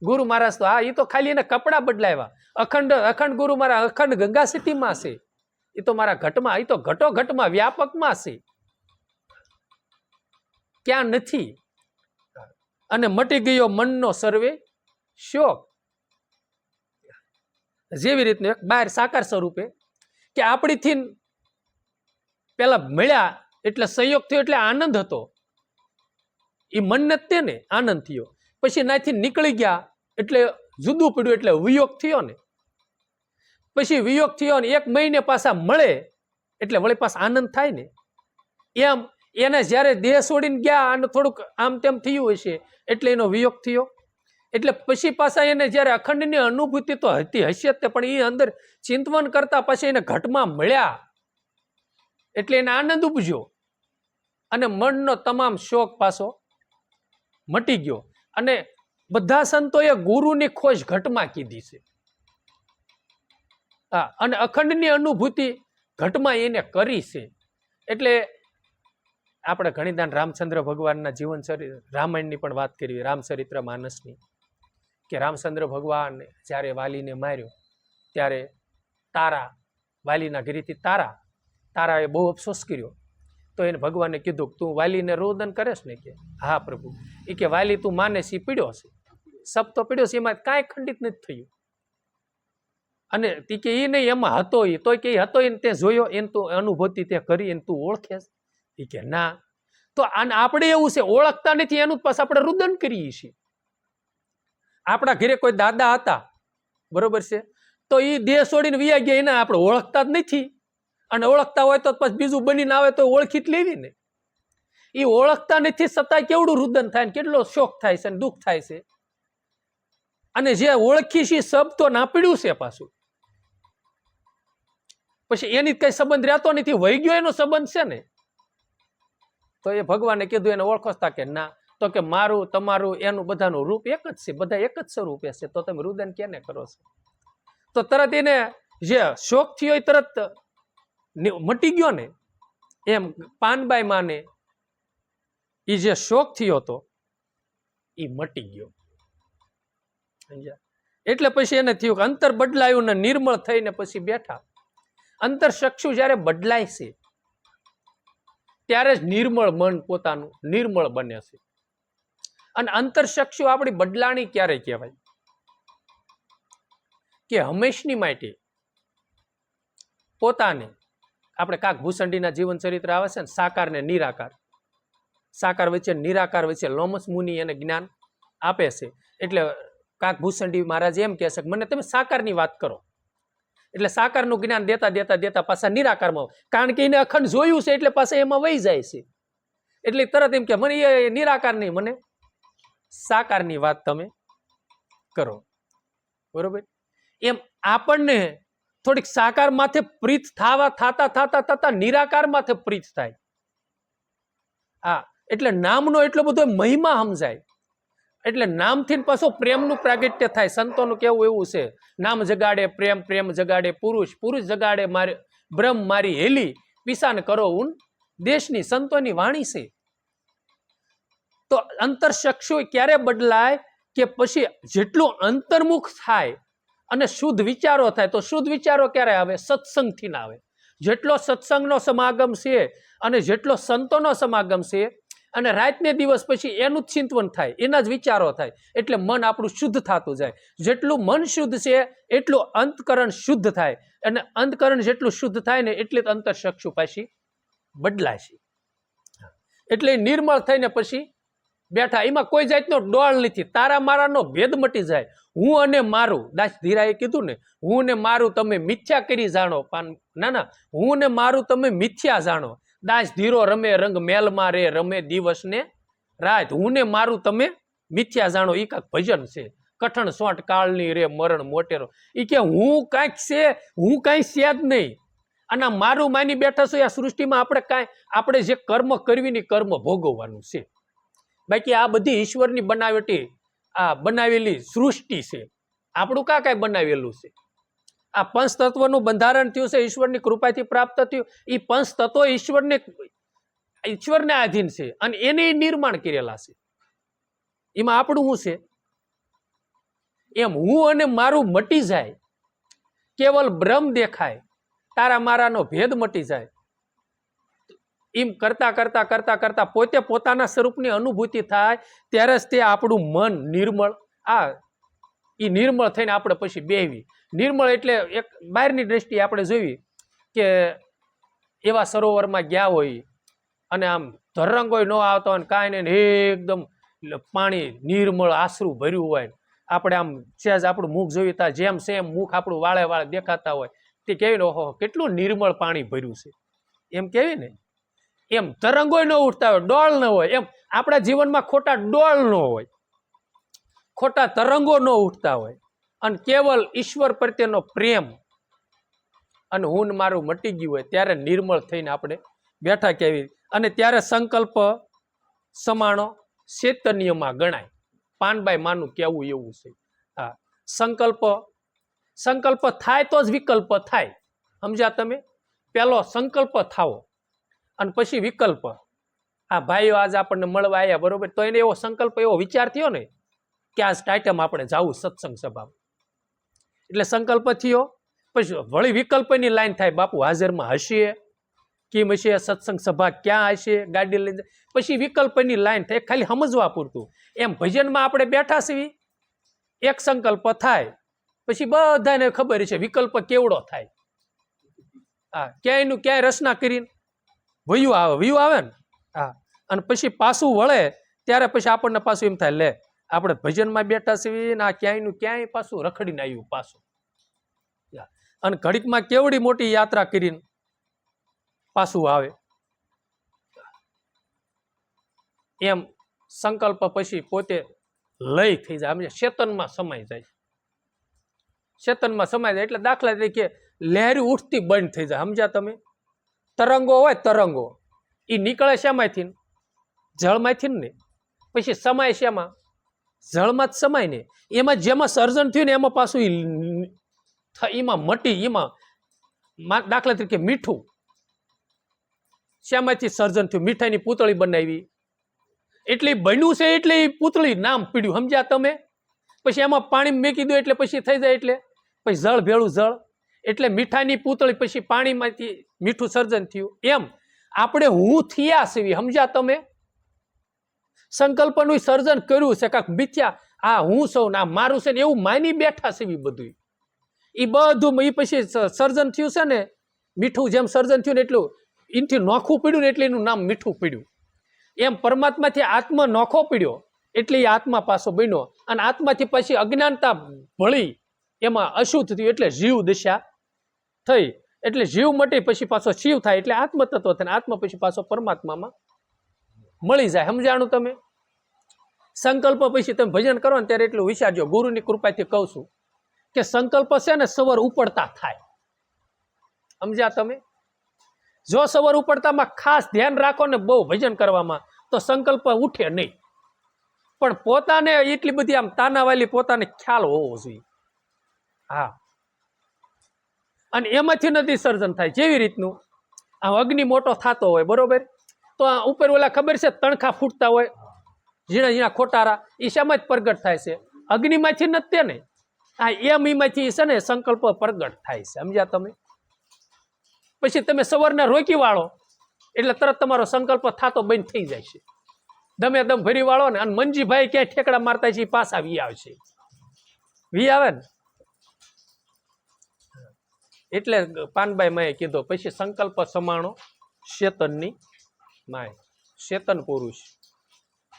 ગુરુ મહારાજ તો એ તો ખાલી એને કપડા બદલાવ્યા, અખંડ ગુરુ મારા અખંડ ગંગા સ્થિતિમાં છે, એ તો મારા ઘટમાં, એ તો ઘટો ઘટમાં વ્યાપકમાં છે, ક્યાં નથી. અને મટી ગયો મનનો સર્વે શોક. જેવી રીતનું એક બહાર સાકાર સ્વરૂપે કે આપણીથી પેલા મળ્યા એટલે સંયોગ થયો એટલે આનંદ હતો, એ મનને જ તેને આનંદ થયો. પછી નાથી નીકળી ગયા એટલે જુદું પડ્યું એટલે વિયોગ થયો ને, પછી વિયોગ થયો ને 1 મહિને પાછા મળે એટલે વળી પાછા આનંદ થાય ને. એમ એને જ્યારે દેહ છોડીને ગયા અને થોડુંક આમ તેમ થયું હશે એટલે એનો વિયોગ થયો. એટલે પછી પાછા એને જ્યારે અખંડની અનુભૂતિ તો હતી હશે જ, પણ એ અંદર ચિંતવન કરતા પછી એને ઘટમાં મળ્યા એટલે એને આનંદ ઉપજ્યો. અને મનનો તમામ શોક પાછો મટી ગયો. અને બધા સંતોએ ગુરુની ખોજ ઘટમાં કીધી છે. હા, અને અખંડની અનુભૂતિ ઘટમાં એને કરી છે. એટલે આપણે ઘણીદાન રામચંદ્ર ભગવાનના જીવન રામાયણની પણ વાત કરી, રામચરિત્ર માનસની, કે રામચંદ્ર ભગવાન જ્યારે વાલીને માર્યો ત્યારે તારા, વાલીના ઘરેથી તારાએ બહુ અફસોસ કર્યો. તો એને ભગવાને કીધું, તું વાલીને રોદન કરેશ ને? કે હા પ્રભુ. એ કે વાલી તું માને છે પીડ્યો છે, સપ તો પીડ્યો છે, એમાં કાંઈ ખંડિત નથી થયું. અને તી કે એ નહીં, એમાં હતો એ, તોય કે હતો એને તે જોયો, એને તું અનુભૂતિ તે કરી, એને તું ઓળખે? એ કે ના. તો આપણે એવું છે, ઓળખતા નથી એનું પાછું આપણે રુદન કરીએ છીએ. આપણા ઘરે કોઈ દાદા હતા, બરોબર છે, તો એ દેહ છોડીને વિયા ગયા, એને આપણે ઓળખતા જ નથી. અને ઓળખતા હોય તો પછી બીજું બનીને આવે તો ઓળખી જ લેવી ને. એ ઓળખતા નથી છતાંય કેવડું રુદન થાય ને કેટલો શોક થાય છે, દુઃખ થાય છે. અને જે ઓળખી છે સબ તો ના પીડ્યું છે પાછું, પછી એની કઈ સંબંધ રહેતો નથી, વહી ગયો એનો સંબંધ છે ને. તો એ ભગવાને કીધું એને ઓળખતા કે ના, તો કે મારું તમારું એનું બધાનું રૂપ એક જ છે, બધા એક જ સ્વરૂપે છે, તો તમે રુદન કેને કરો છો? તો તરત એને જે શોક થયો એ તરત મટી ગયો ને. એમ પાનબાઈ માને એ જે શોક થયો હતો એ મટી ગયો. એટલે પછી એને થયું કે અંતર બદલાયું ને નિર્મળ થઈને પછી બેઠા. અંતર ચક્ષુ જ્યારે બદલાય છે ત્યારે જ નિર્મળ મન પોતાનું નિર્મળ બને છે. અને અંતર ચક્ષુ આપણી બદલાણી ક્યારે કહેવાય? કે હંમેશની માટે પોતાને, આપણે કાકભૂષણજીના જીવન ચરિત્ર આવે છે ને, સાકાર ને નિરાકાર, સાકાર વચ્ચે નિરાકાર વચ્ચે લોમસ મુનિ એને જ્ઞાન આપે છે. એટલે કાકભૂષણજી મહારાજ એમ કહે છે કે મને તમે સાકારની વાત કરો. એટલે સાકારનું જ્ઞાન દેતા દેતા દેતા પાછા નિરાકારમાં, કારણ કે એને અખંડ જોયું છે એટલે પાછા એમાં વહી જાય છે. એટલે તરત એમ કે મને એ નિરાકાર નહીં, મને સાકારની વાત તમે કરો. બરોબર? એમ આપણને થોડીક સાકાર માથે પ્રીત થતા નિરાકાર માથે પ્રીત થાય. હા, એટલે નામનો એટલો બધો મહિમા સમજાય. એટલે નામથી પાછો પ્રેમનું પ્રાગટ્ય થાય. સંતોનું કેવું એવું છે, નામ જગાડે પ્રેમ, પ્રેમ જગાડે પુરુષ, પુરુષ જગાડે મારે બ્રહ્મ મારી હેલી, પીસાન કરો ઉન દેશની. સંતોની વાણી છે. તો અંતરચક્ષુ ક્યારે બદલાય? કે પછી જેટલું અંતર્મુખ થાય અને શુદ્ધ વિચારો થાય. તો શુદ્ધ વિચારો ક્યારે આવે? સત્સંગથી ના આવે. જેટલો સત્સંગનો સમાગમ છે અને જેટલો સંતોનો સમાગમ છે, અને રાતને દિવસ પછી એનું જ ચિંતવન થાય, એના જ વિચારો થાય, એટલે મન આપણું શુદ્ધ થતું જાય. જેટલું મન શુદ્ધ છે એટલું અંતકરણ શુદ્ધ થાય, અને અંતકરણ જેટલું શુદ્ધ થાય ને એટલે અંતરચક્ષુ પાછી બદલાય છે. એટલે નિર્મળ થઈને પછી બેઠા. એમાં કોઈ જાતનો ડોળ નથી, તારા મારાનો ભેદ મટી જાય. હું અને મારું, દાસ ધીરાએ કીધું ને, હું ને મારું તમે મિથ્યા કરી જાણો. ના, હું ને મારું તમે મિથ્યા જાણો. દાસ ધીરો રમે રંગ મેલમાં રે, રમે દિવસ ને રાત. હું ને મારું તમે મિથ્યા જાણો. એ કાંઈક ભજન છે. કઠણ સોંટ કાળની રે મરણ મોટેરો. એ કે હું કાંઈક છે, હું કાંઈ છે જ નહીં. અને મારું માની બેઠા છો. આ સૃષ્ટિમાં આપણે જે કર્મ કરવી ને કર્મ ભોગવવાનું છે. બાકી આ બધી ઈશ્વરની બનાવેલી, આ બનાવેલી સૃષ્ટિ છે. આપણું કાંઈ બનાવેલું છે? આ પંચતત્વનું બંધારણ થયું છે, ઈશ્વરની કૃપાથી પ્રાપ્ત થયું. એ પંચતત્વો ઈશ્વરને આધીન છે અને એને નિર્માણ કરેલા છે. એમાં આપણું શું છે? એમ હું અને મારું મટી જાય, કેવલ બ્રહ્મ દેખાય, તારા મારાનો ભેદ મટી જાય. એમ કરતા કરતા કરતા કરતા પોતે પોતાના સ્વરૂપની અનુભૂતિ થાય ત્યારે જ તે આપણું મન નિર્મળ, એ નિર્મળ થઈને આપણે પછી બેહવી. નિર્મળ એટલે એક બહારની દ્રષ્ટિએ આપણે જોઈ કે એવા સરોવરમાં ગયા હોય અને આમ ધરંગોય ન આવતો હોય, કાંઈ નહીં, એકદમ પાણી નિર્મળ આશરું ભર્યું હોય, આપણે આમ સહેજ આપણું મુખ જોયું તા જેમ સેમ મુખ આપણું વાળે વાળે દેખાતા હોય, તે કેવી ને ઓહો કેટલું નિર્મળ પાણી ભર્યું છે એમ કેવી ને. એમ તરંગોય ન ઉઠતા હોય, ડોળ ન હોય. એમ આપણા જીવનમાં ખોટા ડોળ ન હોય, ખોટા તરંગો ન ઉઠતા હોય, અને કેવલ ઈશ્વર પ્રત્યેનો પ્રેમ અને હું મારું મટી ગયું હોય ત્યારે નિર્મળ થઈને આપણે બેઠા કેવી અને ત્યારે સંકલ્પ સમાણો ચૈતન્યમાં ગણાય. પાનબાઈ માનું કેવું એવું છે. હા, સંકલ્પ થાય તો જ વિકલ્પ થાય. સમજ્યા તમે? પેલો સંકલ્પ થાવો અને પછી વિકલ્પ. આ ભાઈઓ આજ આપણને મળવા આવ્યા, બરોબર, તો એને એવો સંકલ્પ, એવો વિચાર થયો ને કે આજ ટાઈટમ આપણે જાવું સત્સંગ સભામાં, એટલે સંકલ્પ થયો. પછી વળી વિકલ્પની લાઈન થાય, બાપુ હાજરમાં હશે, કેમ હશે, સત્સંગ સભા ક્યાં હશે, ગાડી લઈને. પછી વિકલ્પની લાઈન થાય, ખાલી સમજવા પૂરતું. એમ ભજનમાં આપણે બેઠા છીએ, એક સંકલ્પ થાય, પછી બધાને ખબર છે વિકલ્પ કેવડો થાય. હા, ક્યાંયનું ક્યાંય રચના કરીને વયું આવે ને. હા, અને પછી પાછું વળે ત્યારે પછી આપણને પાછું એમ થાય, લે આપણે ભજનમાં બેઠા છીએ ને આ ક્યાંયનું ક્યાંય પાછું રખડીને આવ્યું પાછું. અને ઘડીકમાં કેવડી મોટી યાત્રા કરીને પાછું આવે. એમ સંકલ્પ પછી પોતે લય થઈ જાય, ચેતનમાં સમાઈ જાય. ચેતનમાં સમાઈ જાય એટલે દાખલા તરીકે લહેરી ઉઠતી બંધ થઈ જાય. સમજ્યા તમે? તરંગો હોય, તરંગો એ નીકળે શેમાંથી? જળમાંથી ને. પછી સમાય શેમાં? જળમાં જ સમાય ને. એમાં જેમાં સર્જન થયું ને એમાં પાછું એમાં મટી, એમાં દાખલા તરીકે મીઠું શેમાંથી સર્જન થયું? મીઠાઈની પૂતળી બનાવી, એટલે બન્યું છે એટલે પૂતળી નામ પીડ્યું. સમજ્યા તમે? પછી એમાં પાણી મેકી દો એટલે પછી થઈ જાય, એટલે પછી જળ ભેળું જળ, એટલે મીઠાની પૂતળી પછી પાણીમાંથી મીઠું સર્જન થયું. એમ આપણે હું થયા છીએ. સમજ્યા તમે? સંકલ્પનું સર્જન કર્યું છે કાંક મિથ્યા, આ હું સૌ ના મારું છે ને એવું માની બેઠા છે. બધું એ બધું એ પછી સર્જન થયું છે ને, મીઠું જેમ સર્જન થયું ને એટલું એનાથી નોખું પડ્યું ને એટલે એનું નામ મીઠું પડ્યું. એમ પરમાત્માથી આત્મા નોખો પડ્યો એટલે એ આત્મા પાછો બન્યો, અને આત્માથી પછી અજ્ઞાનતા ભળી એમાં અશુદ્ધ થયું એટલે જીવ દશા થઈ. એટલે જીવ મટી પછી પાછો શિવ થાય એટલે આત્મતત્વ થાય. આત્મા પછી પાછો પરમાત્મામાં મળી જાય. સમજાણું તમે? સંકલ્પ પછી તમે ભજન કરો ને ત્યારે એટલું વિચારજો, ગુરુની કૃપાથી કહું છું કે સંકલ્પ છે ને સવાર ઉપડતા થાય. સમજ્યા તમે? જો સવાર ઉપડતામાં ખાસ ધ્યાન રાખો ને બહુ ભજન કરવામાં, તો સંકલ્પ ઉઠે નહીં. પણ પોતાને એટલી બધી આમ તાનાવાલી પોતાને ખ્યાલ હોવો જોઈએ. હા, અને એમાંથી નથી સર્જન થાય. જેવી રીતનું આ અગ્નિ મોટો થતો હોય, બરોબર, તો આ ઉપર ઓલા ખબર છે તણખા ફૂટતા હોય, ઝીણા ઝીણા ખોટારા, એ શામાં જ પ્રગટ થાય છે? અગ્નિમાંથી નથી ને. આ એમ એમાંથી છે ને સંકલ્પ પ્રગટ થાય છે. સમજ્યા તમે? પછી તમે સવારના રોકી વાળો એટલે તરત તમારો સંકલ્પ થતો બંધ થઈ જાય છે. દમે દમ ભરી વાળો ને, અને મંજીભાઈ ક્યાંય ઠેકડા મારતા છે એ પાછા વી આવશે. વી આવે ને એટલે પાનબાઈ માએ કીધો પછી સંકલ્પ સમાણો ચેતનની માય. ચેતન પુરુષ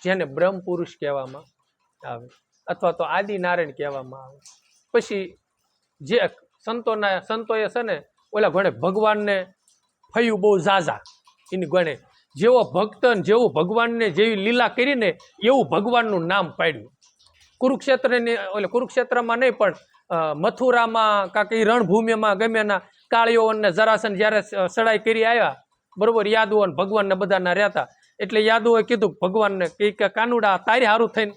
જેને બ્રહ્મ પુરુષ કહેવામાં આવે અથવા તો આદિનારાયણ કહેવામાં આવે. પછી જે સંતોએ છે ને ઓલા ગણે ભગવાનને ફયું બહુ ઝાઝા એની ગણે, જેવો ભક્ત જેવું ભગવાનને જેવી લીલા કરીને એવું ભગવાનનું નામ પાડ્યું. કુરુક્ષેત્રમાં નહીં પણ મથુરામાં કાંક એ રણભૂમિમાં ગમે ના કાળીઓ અને જરાસન જ્યારે સડાઈ કરી આવ્યા, બરોબર, યાદવો અને ભગવાનને બધાના રહેતા, એટલે યાદવોએ કીધું ભગવાનને કે કાનુડા તારી હારું થઈને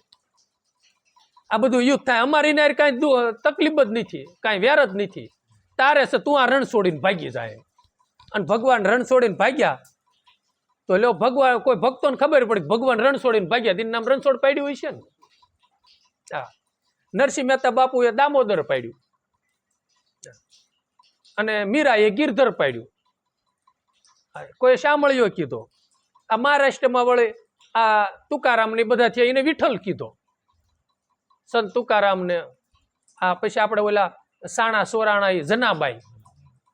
આ બધું યુદ્ધ થાય, અમારી ને કાંઈ તકલીફ જ નથી, કાંઈ વેર જ નથી, તારે છે તું આ રણ છોડીને ભાગી જાય. અને ભગવાન રણ છોડીને ભાગ્યા તો લો ભગવાન કોઈ ભક્તોને ખબર પડી ભગવાન રણ છોડીને ભાગ્યા, તેનું નામ રણછોડ પાડ્યું હોય છે ને. હા, નરસિંહ મહેતા બાપુએ દામોદર પાડ્યું અને મીરાએ ગિરધર પાડ્યું. કોઈ શામળિયો કીધો. આ મહારાષ્ટ્રમાં વળે આ તુકારામ ને બધા થયા એને વિઠ્ઠલ કીધો, સંત તુકારામને. આ પછી આપણે ઓલા સાણા સોરાણા એ જનાબાઈ,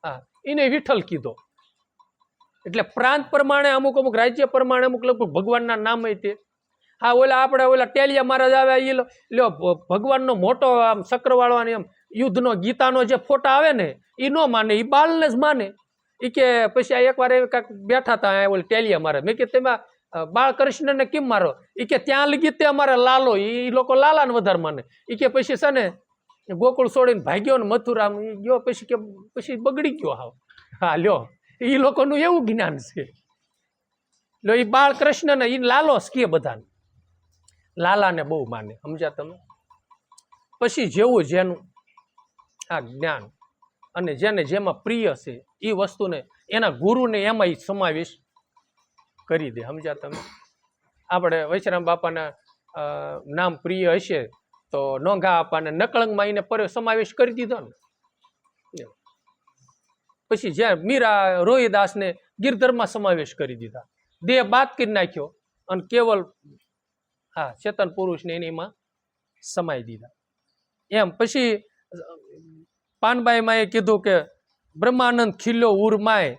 હા, એને વિઠ્ઠલ કીધો. એટલે પ્રાંત પ્રમાણે અમુક અમુક રાજ્ય પ્રમાણે અમુક લગભગ ભગવાનના નામ તે. હા, ઓલા આપણે ઓલા ટેલિયા મહારાજ આવ્યા એ લ્યો ભગવાનનો મોટો આમ ચક્રવાળો અને એમ યુદ્ધનો ગીતાનો જે ફોટા આવે ને એ ન માને, એ બાલને જ માને. એ કે પછી આ એકવાર એવી કાંઈક બેઠા હતા ઓલા ટેલિયા મહારાજ, મેં કે તેમાં બાળકૃષ્ણને કેમ મારો? એ કે ત્યાં લગી તે અમારે લાલો, એ લોકો લાલાને વધારે માને. એ કે પછી છે ને ગોકુળ છોડીને ભાગ્યો ને મથુરા ગયો પછી કે પછી બગડી ગયો. હાવ, હા લ્યો, એ લોકોનું એવું જ્ઞાન છે. લો એ બાળકૃષ્ણ ને એ લાલો કે બધાને લાલાને બહુ માને, સમજ્યા તમે. પછી જેવું જેનું આ જ્ઞાન અને જેને જેમાં પ્રિય છે એ વસ્તુને એના ગુરુને એમાં સમાવેશ કરી દે, સમજ્યા તમે. આપણે વૈશ્રામ બાપાના નામ પ્રિય હશે તો નોંઘા બાપાને નકળંગમાં એને સમાવેશ કરી દીધો ને. પછી જ્યાં મીરા રોહિદાસને ગિરધરમાં સમાવેશ કરી દીધા, દેહ બાદ કરી નાખ્યો અને કેવલ હા ચેતન પુરુષને એનીમાં સમાઈ દીધા. એમ પછી પાનબાઈમાં એ કીધું કે બ્રહ્માનંદ ખીલ્યો ઉર્માય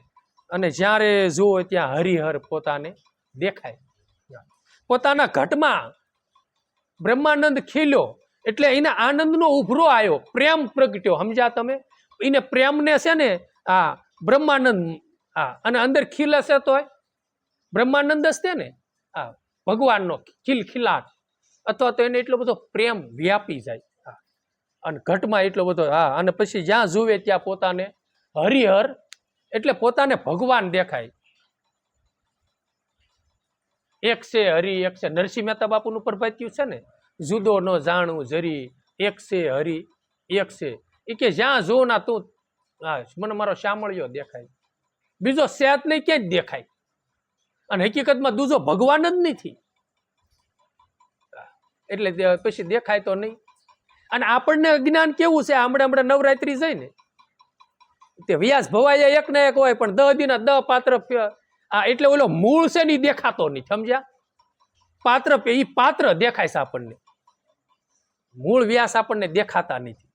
અને જ્યારે જુઓ ત્યાં હરિહર પોતાને દેખાય. પોતાના ઘટમાં બ્રહ્માનંદ ખીલ્યો એટલે એના આનંદનો ઉભરો આવ્યો, પ્રેમ પ્રગટ્યો, સમજ્યા તમે. એને પ્રેમને છે ને આ બ્રહ્માનંદ અને અંદર ખીલે છે તો બ્રહ્માનંદ જ છે ને આ ભગવાનનો ખિલખિલાટ, અથવા તો એને એટલો બધો પ્રેમ વ્યાપી જાય અને ઘટમાં એટલો બધો. અને પછી જ્યાં જુએ ત્યાં પોતાને હરિહર એટલે પોતાને ભગવાન દેખાય. એક છે હરિ એક છે. નરસિંહ મહેતા બાપુનું પ્રભાત્યું છે ને, જુદો ન જાણું જરી એક છે હરિ એક છે. એ કે જ્યાં જો ના તું મને મારો શામળિયો દેખાય, બીજો સેત નહીં ક્યાંય જ દેખાય. અને હકીકતમાં દૂજો ભગવાન જ નથી, એટલે પછી દેખાય તો નહીં. અને આપણને જ્ઞાન કેવું છે, હમણાં નવરાત્રી જાય ને તે વ્યાસ ભવાય એક ને એક હોય, પણ 10 દીના 10 પાત્ર એટલે ઓલો મૂળ છે ને દેખાતો નહીં, સમજ્યા. પાત્ર એ પાત્ર દેખાય છે આપણને, મૂળ વ્યાસ આપણને દેખાતા નથી.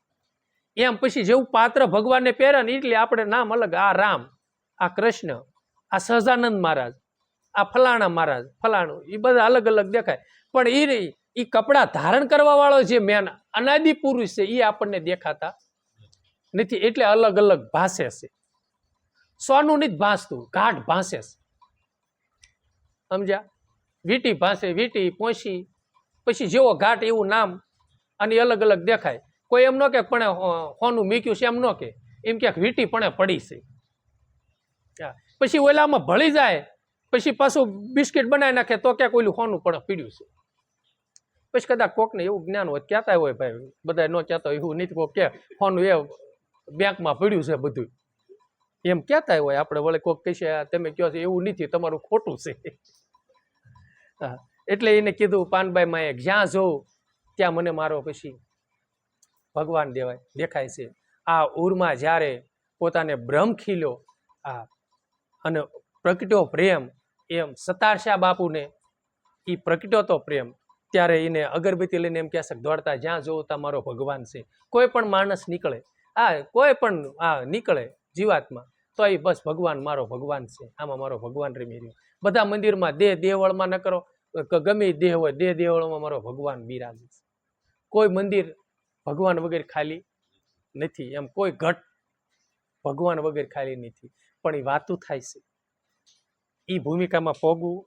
એમ પછી જેવું પાત્ર ભગવાનને પહેરે ને એટલે આપણે નામ અલગ, આ રામ, આ કૃષ્ણ, આ સહજાનંદ મહારાજ, આ ફલાણા મહારાજ, ફલાણું, એ બધા અલગ અલગ દેખાય. પણ એ કપડા ધારણ કરવા વાળો જે મેન અનાદિ પુરુષ છે એ આપણને દેખાતા નથી, એટલે અલગ અલગ ભાષે છે. સોનું નથી ભાસતું, ઘાટ ભાષે છે, સમજ્યા. વીટી ભાષે, વીટી પોસી, પછી જેવો ઘાટ એવું નામ, અને અલગ અલગ દેખાય. કોઈ એમ ન કે પણ હોનું મીક્યું છે, એમ ન કે, એમ ક્યાંક વીટી પણ પડી છે. પછી ઓલામાં ભળી જાય, પછી પાછું બિસ્કિટ બનાવી નાખે તો ક્યાંક ઓલું હોનું પણ પીડ્યું છે. પછી કદાચ કોકને એવું જ્ઞાન હોય, કહેતા હોય ભાઈ, બધા ન કહેતા હોય એવું નથી, કોક કે હોનું એ બેંકમાં પડ્યું છે બધું, એમ કહેતા હોય. આપણે વળે કોક કહેશે તમે કહો છો એવું નથી, તમારું ખોટું છે. એટલે એને કીધું પાનબાઈ માં જ્યાં જોઉં ત્યાં મને મારો પછી ભગવાન દેખાય છે. આ ઉર્મા જ્યારે પોતાને બ્રહ્મ ખીલ્યો અને પ્રગટ્યો પ્રેમ, એમ સતારશા બાપુને એ પ્રગટ્યો તો પ્રેમ, ત્યારે એને અગરબત્તી લઈને એમ કહેશે દોડતા જ્યાં જોઉં ત્યાં મારો ભગવાન છે. કોઈ પણ માણસ નીકળે, કોઈ પણ નીકળે જીવાતમાં તો એ બસ ભગવાન મારો ભગવાન છે, આમાં મારો ભગવાન રમી રહ્યો. બધા મંદિરમાં દેવળમાં ન કરો, ગમે દેહ હોય, દેવળમાં મારો ભગવાન બિરાજે છે. કોઈ મંદિર ભગવાન વગર ખાલી નથી, એમ કોઈ ઘટ ભગવાન વગર ખાલી નથી. પણ એ વાતું થાય છે, એ ભૂમિકામાં પોગવું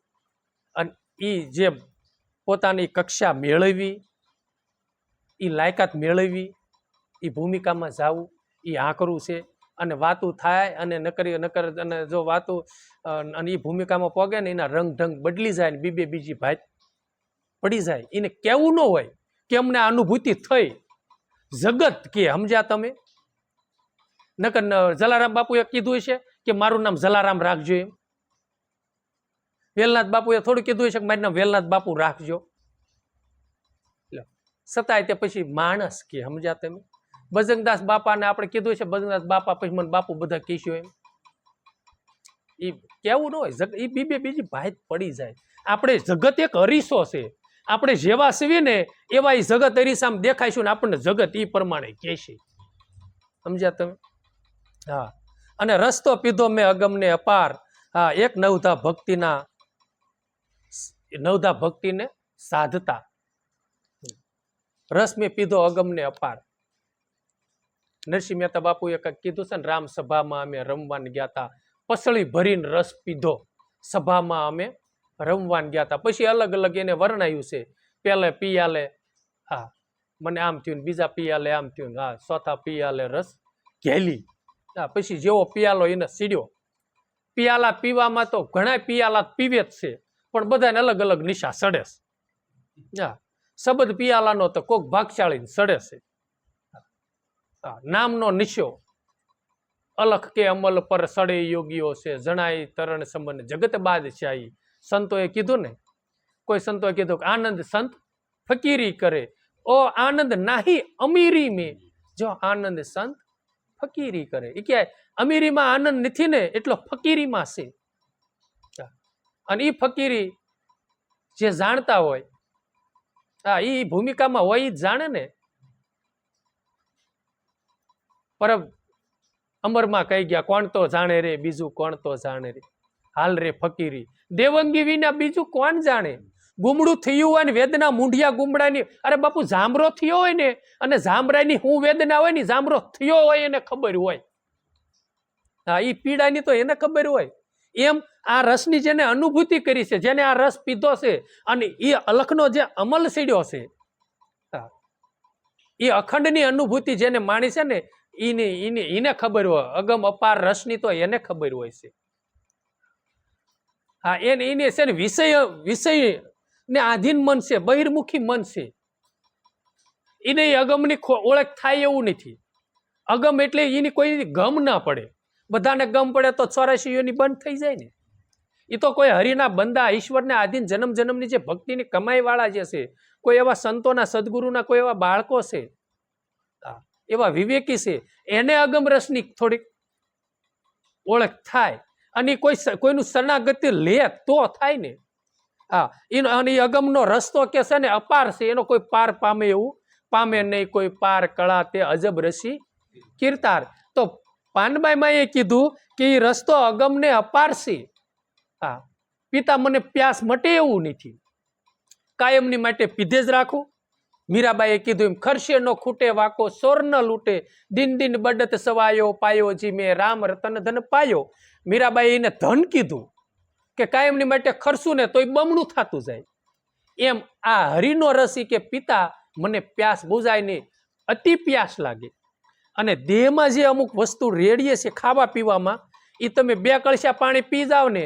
અને એ જે પોતાની કક્ષા મેળવવી, એ લાયકાત મેળવવી, એ ભૂમિકામાં જવું, એ આકરું છે. અને વાતું થાય અને નકર અને જો વાતું અને એ ભૂમિકામાં પોગે ને એના રંગ ઢંગ બદલી જાય ને બીજી ભાત પડી જાય. એને કેવું ન હોય કે અમને અનુભૂતિ થઈ, જગત કે, સમજ્યા તમે. નકર જલારામ બાપુએ કીધું છે કે મારું નામ જલારામ રાખજો, એમ વેલનાથ બાપુએ થોડું કીધું છે કે મારું નામ વેલનાથ બાપુ રાખજો. છતાંય તે પછી માણસ કે, સમજ્યા તમે. બજરંગદાસ બાપાને આપણે કીધું છે બજરંગદાસ બાપા, પછી મને બાપુ બધા કહીશું, એમ એ કેવું ન હોય. એ બીજી ભાત પડી જાય. આપણે જગત એક અરીસો છે, આપણે જેવા સીવી ને એવા એ જગત અરીસામાં દેખાઈશું ને આપણને જગત એ પ્રમાણે કહેશે, સમજ્યા તમે. અને રસ્તો પીધો મેં અગમને અપાર, એક નવધા ભક્તિને સાધતા, રસ મેં પીધો અગમને અપાર. નરસિંહ મહેતા બાપુએ કંઈક કીધું છે ને, રામ સભામાં અમે રમવાન ગયા હતા, પસળી ભરીને રસ પીધો, સભામાં અમે રમવાન ગયા હતા. પછી અલગ અલગ એને વર્ણાયું છે. પેલે પિયાલે મને આમ થયું, બીજા પિયાલે આમ થયું, ચોથા પિયાલે રસ ઘેલી. પછી જેવો પિયાલો એને સીડ્યો પિયાલા પીવામાં તો ઘણા પિયાલા પીવે જ છે, પણ બધાને અલગ અલગ નિશા સડે છે. હા, શબ્દ પિયાલાનો તો કોક ભાગશાળી સડે છે. નામનો નિશો અલખ કે અમલ પર સડે યોગીઓ છે, જણાય તરણ સંબંધ જગત બાદશાહી. સંતોએ કીધું ને, કોઈ સંતોએ કીધું કે આનંદ સંત ફકીરી કરે, ઓ આનંદ નાહી અમીરી મેં, જો આનંદ સંત ફકીરી કરે. એ કે અમીરીમાં આનંદ નથી ને, એટલો ફકીરીમાં છે. અને એ ફકીરી જે જાણતા હોય, હા, એ ભૂમિકામાં હોય જ જાણે ને. પર અમરમાં કહી ગયા, કોણ તો જાણે રે, બીજું કોણ તો જાણે રે. હાલ રે ફકીરી દેવંગી વિના બીજું કોણ જાણે. ગુમડું થયું હોય ને વેદના મૂંઢિયા ગુમડાની, અરે બાપુ જામરો થયો હોય ને, અને જામરાની હું વેદના હોય ને, જામરો થયો હોય એને ખબર હોય. હા, એ પીડાની તો એને ખબર હોય. એમ આ રસની જેને અનુભૂતિ કરી છે, જેને આ રસ પીધો છે, અને એ અલખનો જે અમલ સીડ્યો છે, એ અખંડની અનુભૂતિ જેને માણી છે ને, એને ખબર હોય. અગમ અપાર રસની તો એને ખબર હોય છે. હા, એને છે ને વિષય ને આધીન મન છે, બહિર્મુખી મન છે. એને અગમની ઓળખ થાય એવું નથી. અગમ એટલે એની કોઈ ગમ ના પડે. બધાને ગમ પડે તો 84 બંધ થઈ જાય ને. એ તો કોઈ હરિના બંદા, ઈશ્વરને આધીન જન્મ જન્મની જે ભક્તિની કમાઈ વાળા જે છે, કોઈ એવા સંતોના સદગુરુના કોઈ એવા બાળકો છે, એવા વિવેકી છે, એને અગમ રસની થોડીક ઓળખ થાય. અને કોઈનું શરણાગતિ લે તો થાય ને. હા, અને અગમનો રસ્તો કે છે ને અપાર છે, એનો કોઈ પાર પામે એવું પામે નહીં. કોઈ પાર કળા તે અજબ રસી કીર્તાર. તો પાનબાઈમાં એ કીધું કે એ રસ્તો અગમને અપાર છે. હા, પિતા મને પ્યાસ મટે એવું નથી, કાયમની માટે પીધે જ રાખું. મીરાબાઈએ કીધું એમ, ખર્શે નો ખૂટે વાકો સોર ન લૂટે, દિન દિન બડત સવાયો પાયો જી મેં રામ રતન ધન પાયો. મીરાબાઈએ એને ધન કીધું કે કાયમની માટે ખર્ચું ને તો એ બમણું થતું જાય. એમ આ હરિનો રસી કે પિતા મને પ્યાસ બુઝાય નહીં, અતિ પ્યાસ લાગે. અને દેહમાં જે અમુક વસ્તુ રેડીએ છે ખાવા પીવામાં, એ તમે 2 કળશા પાણી પી જાવ ને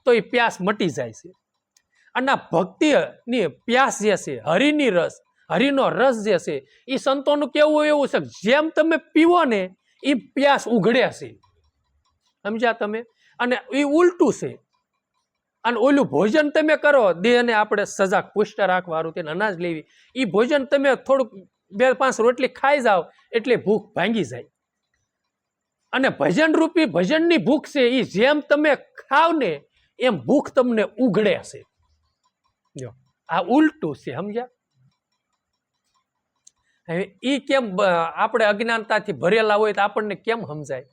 તો એ પ્યાસ મટી જાય છે. અને ભક્તિની પ્યાસ જે છે, હરિની રસ, હરિનો રસ જે છે, એ સંતોનું કેવું એવું છે, જેમ તમે પીવો ને એ પ્યાસ ઉઘડે છે. સમજ્યા તમે? અને એ ઉલટું છે. અને ઓલું ભોજન તમે કરો, દેહને આપણે સજાગ પુષ્ટ રાખવાનું, તેને અનાજ લેવી, એ ભોજન તમે થોડુંક 2-5 રોટલી ખાઈ જાઓ એટલે ભૂખ ભાંગી જાય. અને ભજન રૂપી ભજનની ભૂખ છે, એ જેમ તમે ખાવ ને એમ ભૂખ તમને ઉઘડે છે. જો આ ઉલટું છે. સમજ્યા? હવે એ કેમ આપણે અજ્ઞાનતાથી ભરેલા હોય તો આપણને કેમ સમજાય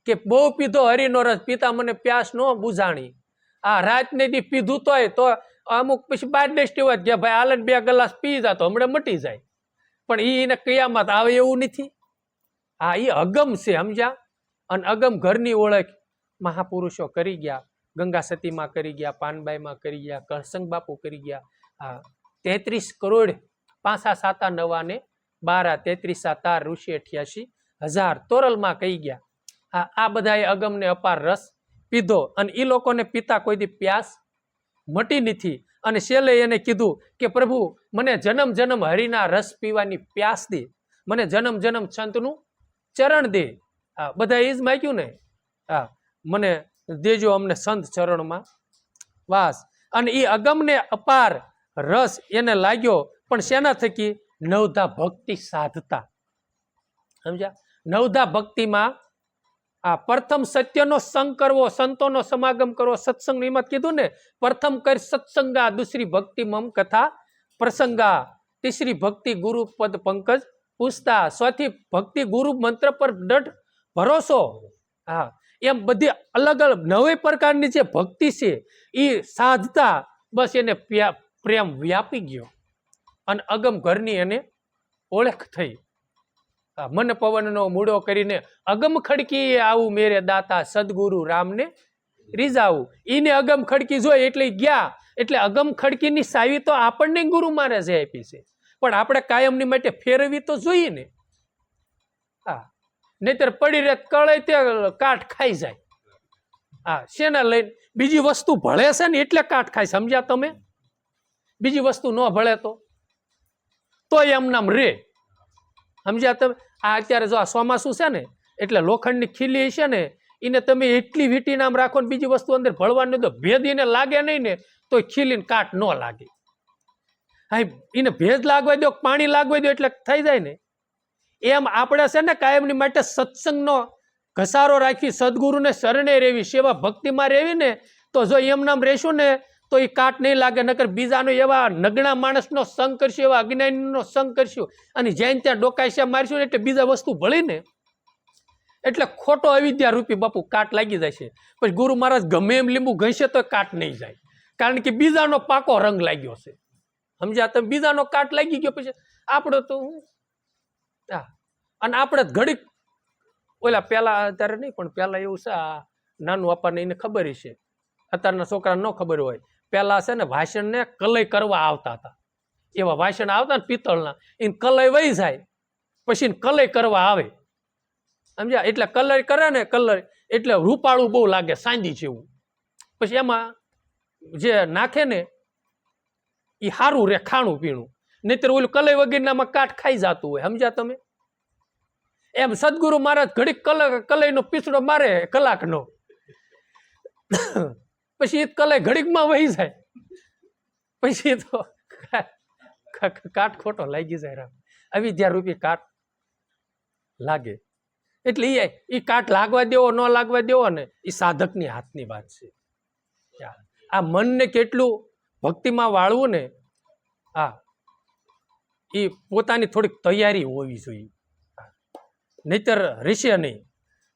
કે બહુ પીધો હરિનો રસ, પિતા મને પ્યાસ ન બુઝાણી. આ રાતને દી પીધું તોય તો અમુક પછી 12 હોય કે ભાઈ હાલ 2 ગ્લાસ પી જા તો હમણાં મટી જાય. પણ એને કયામત આવે એવું નથી. હા, એ અગમ છે. સમજ્યા? અને અગમ ઘરની ઓળખ મહાપુરુષો કરી ગયા. ગંગા સતીમાં કરી ગયા, પાનબાઈમાં કરી ગયા, કરસંગ બાપુ કરી ગયા. હા, 33 કરોડ 5 7 9 12 33 તાર ઋષિ 88,000 તોરલમાં કહી ગયા. હા, આ બધાએ અગમને અપાર રસ પીધો, અને એ લોકોને પિતા કોઈ દી પ્યાસ મટી નથી. અને છેલ્લે એને કીધું કે પ્રભુ મને જન્મ જન્મ હરિના રસ પીવાની પ્યાસ દે, મને જન્મ જન્મ સંતનું ચરણ દે. હા, બધા એ જ માગ્યું ને. હા, મને દેજો અમને સંત ચરણમાં વાસ. અને એ અગમને અપાર રસ એને લાગ્યો, પણ શેના થકી? નવધા ભક્તિ સાધતા. સમજ્યા? નવધા ભક્તિમાં આ પ્રથમ સત્યનો સંગ કરવો, સંતોનો સમાગમ કરવો, સત્સંગ નિમત કીધું ને. પ્રથમ કર સત્સંગા, દૂસરી ભક્તિ મમ કથા પ્રસંગા, તીસરી ભક્તિ ગુરુ પદ પંકજ પૂછતા, ચોથી ભક્તિ ગુરુ મંત્ર પર દઢ ભરોસો. હા, એમ બધી અલગ અલગ 9 પ્રકારની જે ભક્તિ છે એ સાધતા બસ એને પ્રેમ વ્યાપી ગયો, અને અગમ ઘરની એને ઓળખ થઈ. મન પવનનો મૂડો કરીને અગમ ખડકી આવું મેરે દાતા, સદગુરુ રામને રીઝાવું. એને અગમ ખડકી જોઈ એટલે ગયા. એટલે અગમ ખડકીની સાવી તો આપણને ગુરુ મહારાજે આપી છે, પણ આપણે કાયમની માટે ફેરવી તો જોઈએ ને. હા, નહીતર પડી રહે કળે તે કાઠ ખાઈ જાય. હા શેને લઈને બીજી વસ્તુ ભળે છે ને એટલે કાટ ખાય, સમજ્યા તમે? બીજી વસ્તુ ન ભળે તો એમ નામ રે, સમજ્યા તમે? આ અત્યારે જો આ ચોમાસું છે ને એટલે લોખંડની ખીલી છે ને એને તમે એટલી વીટી નામ રાખો ને બીજી વસ્તુ અંદર ભળવાની તો ભેદ એને લાગે નહીં ને તો ખીલીને કાટ ન લાગે. હા એને ભેદ લાગવા દો, પાણી લાગવા દો એટલે થઈ જાય ને. એમ આપણે છે ને કાયમની માટે સત્સંગનો ઘસારો રાખી સદગુરુને શરણે રહેવી, સેવા ભક્તિમાં રહેવી ને તો જો એમ નામ રહેશું ને તો એ કાટ નહીં લાગે. નકર બીજાનો એવા નગણા માણસનો સંગ કરશું, એવા અજ્ઞાનીનો સંગ કરશું અને જ્યાં ત્યાં ડોકાશા મારશું ને એટલે બીજા વસ્તુ ભળીને એટલે ખોટો અવિદ્યા રૂપી બાપુ કાટ લાગી જાય છે. પછી ગુરુ મહારાજ ગમે એમ લીંબુ ઘસે તો કાટ નહીં જાય, કારણ કે બીજાનો પાકો રંગ લાગ્યો છે, સમજ્યા તમે? બીજાનો કાટ લાગી ગયો પછી આપણો તો હા. અને આપણે ઘડીક ઓલા પેલા અત્યારે નહીં પણ પેલા એવું છે, નાનું આપણને એને ખબર છે, અત્યારના છોકરાને ન ખબર હોય. પેલા છે ને ભાષણને કલય કરવા આવતા હતા, એવા ભાષણ આવતા ને પિત્તળના, એને કલય વહી જાય પછી એને કલય કરવા આવે, સમજ્યા? એટલે કલર કરે ને, કલર એટલે રૂપાળું બહુ લાગે, સાંજી જેવું. પછી એમાં જે નાખે ને એ સારું રે, ખાણું પીણું, નહીતર ઓલું કલય વગેરેનામાં કાટ ખાઈ જતું હોય, સમજ્યા તમે? એમ સદગુરુ મહારાજ ઘડીક કલયનો પીછડો મારે કલાકનો, પછી કલય ઘડીકમાં વહી જાય, પછી તો કાટ ખોટો લાગી જાય. અવિદ્યા રૂપી કાટ લાગે. એટલે એ કાટ લાગવા દેવો ન લાગવા દેવો ને એ સાધકની હાથની વાત છે. આ મનને કેટલું ભક્તિમાં વાળવું ને, હા એ પોતાની થોડીક તૈયારી હોવી જોઈએ, નહીતર ઋષિ નહીં.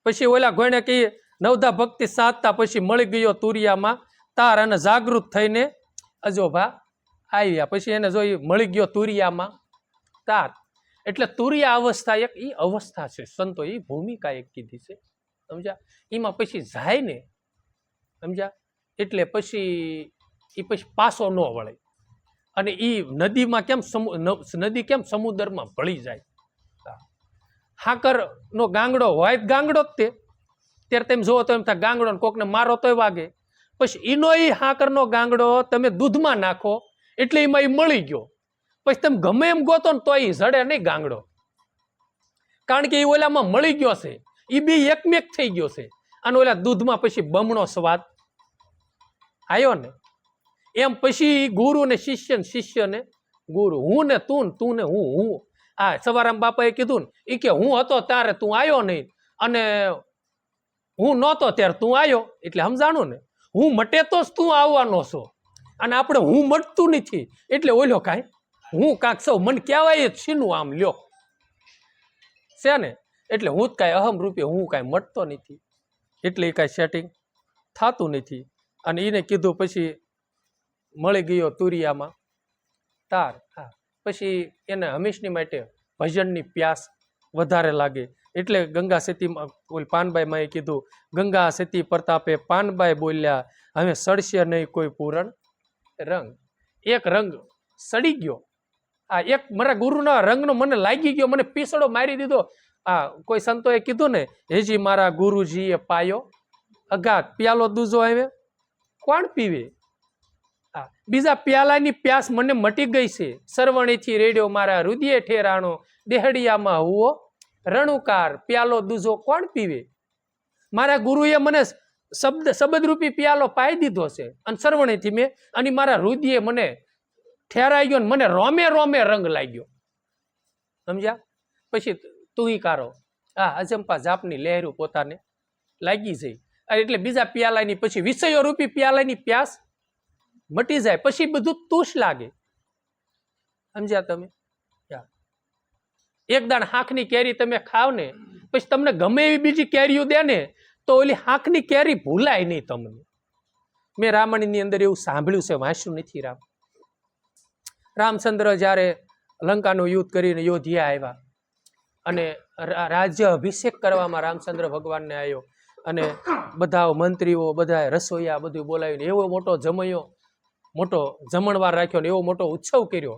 પછી ઓલા ગોયને કહીએ નવધા ભક્તિ સાધતા પછી મળી ગયો તુરિયામાં તાર અને જાગૃત થઈને અજોભા આવ્યા. પછી એને જોઈ મળી ગયો તુરિયામાં તાર, એટલે તુરિયા અવસ્થા એક એ અવસ્થા છે, સંતો એ ભૂમિકા એક કીધી છે, સમજ્યા? એમાં પછી જાય ને, સમજ્યા? એટલે પછી પાછો ન વળે. અને એ નદીમાં કેમ નદી કેમ સમુદ્રમાં ભળી જાય. હાકર નો ગાંગડો હોય ગાંગડો જ તે, ત્યારે તમે જોવો તો એમ થાય ગાંગડો ને કોકને મારો તોય વાગે. પછી એનો એ હાકરનો ગાંગડો તમે દૂધમાં નાખો એટલે એમાં એ મળી ગયો. પછી તમે ગમે એમ ગોતો ને તો એ જડે નહીં ગાંગડો, કારણ કે એ ઓલામાં મળી ગયો છે, એ બી એકમેક થઈ ગયો છે. અને ઓલા દૂધમાં પછી બમણો સ્વાદ આવ્યો ને. એમ પછી ગુરુ ને શિષ્ય ને ગુરુ, હું ને તું ને હું. આ સવારામ બાપાએ કીધું ને એ કે હું હતો ત્યારે તું આવ્યો નહીં, અને હું નહોતો ત્યારે તું આવ્યો, એટલે સમજાણું ને. હું મટે તો જ તું આવવાનો છો, અને આપણે હું મટતું નથી એટલે ઓલો કાંઈ હું કાંક સૌ મને કહેવાય જ છીનું આમ લ્યો છે ને. એટલે હું જ કાંઈ અહમ રૂપે હું કાંઈ મટતો નથી, એટલે એ કાંઈ સેટિંગ થતું નથી. અને એને કીધું પછી મળી ગયો તુરિયામાં તાર. હા પછી એને હંમેશની માટે ભજનની પ્યાસ વધારે લાગે. એટલે ગંગા સેતીમાં ઓલી પાનબાઈ માએ કીધું, ગંગા સેતી પ્રતાપે પાનબાઈ બોલ્યા હવે સડશે નહીં કોઈ પૂરણ રંગ. એક રંગ સડી ગયો, આ એક મારા ગુરુના રંગનો મને લાગી ગયો, મને પીસડો મારી દીધો. આ કોઈ સંતોએ કીધું ને, હેજી મારા ગુરુજીએ પાયો અઘાત, પ્યાલો દૂજો આવે કોણ પીવે? બીજા પ્યાલાની પ્યાસ મને મટી ગઈ છે, સરવણીથી રેડ્યો મારા રુદિયે ઠેરાણો, દેહડિયામાં હુઓ રણુકાર, પ્યાલો દૂજો કોણ પીવે? મારા ગુરુએ મને શબ્દરૂપી પ્યાલો પાઈ દીધો છે, અને સરવણીથી મેં, અને મારા રુદિયે મને ઠેરાઈ ગયો, મને રોમે રોમે રંગ લાગ્યો, સમજ્યા? પછી તુહીકારો આ અજંપા જાપની લહેરું પોતાને લાગી જઈ, એટલે બીજા પ્યાલાની પછી વિષયો રૂપી પ્યાલાની પ્યાસ મટી જાય, પછી બધું તુષ લાગે, સમજ્યા તમે? એક દાણ હાંખની કેરી તમે ખાવ ને પછી તમને ગમે એવી બીજી કેરીઓ દે ને તો ઓલી હાંખની કેરી ભૂલાય નહીં તમને. મેં રામાયણની અંદર એવું સાંભળ્યું છે, વાંચ્યું નથી. રામચંદ્ર જ્યારે લંકાનું યુદ્ધ કરીને યોધ્યા આવ્યા અને રાજ્ય અભિષેક કરવામાં રામચંદ્ર ભગવાનને આવ્યો, અને બધા મંત્રીઓ બધા રસોઈયા બધું બોલાવીને એવો મોટો જમૈયો, મોટો જમણવાર રાખ્યો ને એવો મોટો ઉત્સવ કર્યો.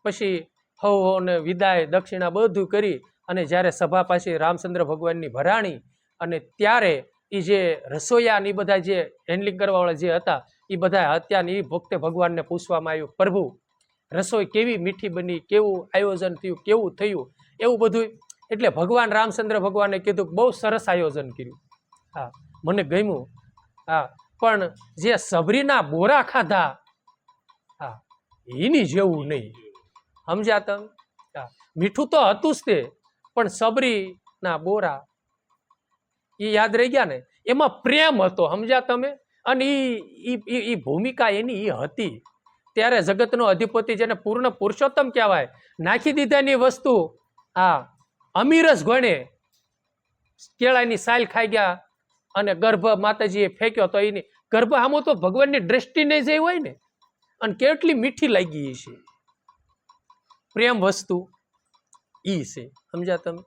પછી હવને વિદાય દક્ષિણા બધું કરી અને જ્યારે સભા પાછી રામચંદ્ર ભગવાનની ભરાણી, અને ત્યારે એ જે રસોઈયા ને એ બધા જે હેન્ડલિંગ કરવાવાળા જે હતા એ બધા અત્યારને એ વખતે ભગવાનને પૂછવામાં આવ્યું, પ્રભુ રસોઈ કેવી મીઠી બની, કેવું આયોજન થયું, કેવું થયું, એવું બધું. એટલે ભગવાન રામચંદ્ર ભગવાને કીધું બહુ સરસ આયોજન કર્યું, હા મને ગમ્યું, હા પણ જે સબરીના બોરા ખાધા, હા એની જેવું નહીં. સમજ્યા તમે? હા મીઠું તો હતું જ તે, પણ સબરીના બોરા એ યાદ રહી ગયા ને, એમાં પ્રેમ હતો. સમજ્યા તમે? અને એ ભૂમિકા એની એ હતી. ત્યારે જગતનો અધિપતિ જેને પૂર્ણ પુરુષોત્તમ કહેવાય, નાખી દીધાની વસ્તુ હા અમીરસ ગણે, કેળાની સાલ ખાઈ ગયા અને ગર્ભ માતાજીએ ફેંક્યો તો એની ગર્ભ આમો તો ભગવાનની દ્રષ્ટિ નહીં જઈ હોય ને, અને કેટલી મીઠી લાગી છે. પ્રેમ વસ્તુ ઈ છે. સમજ્યા તમે?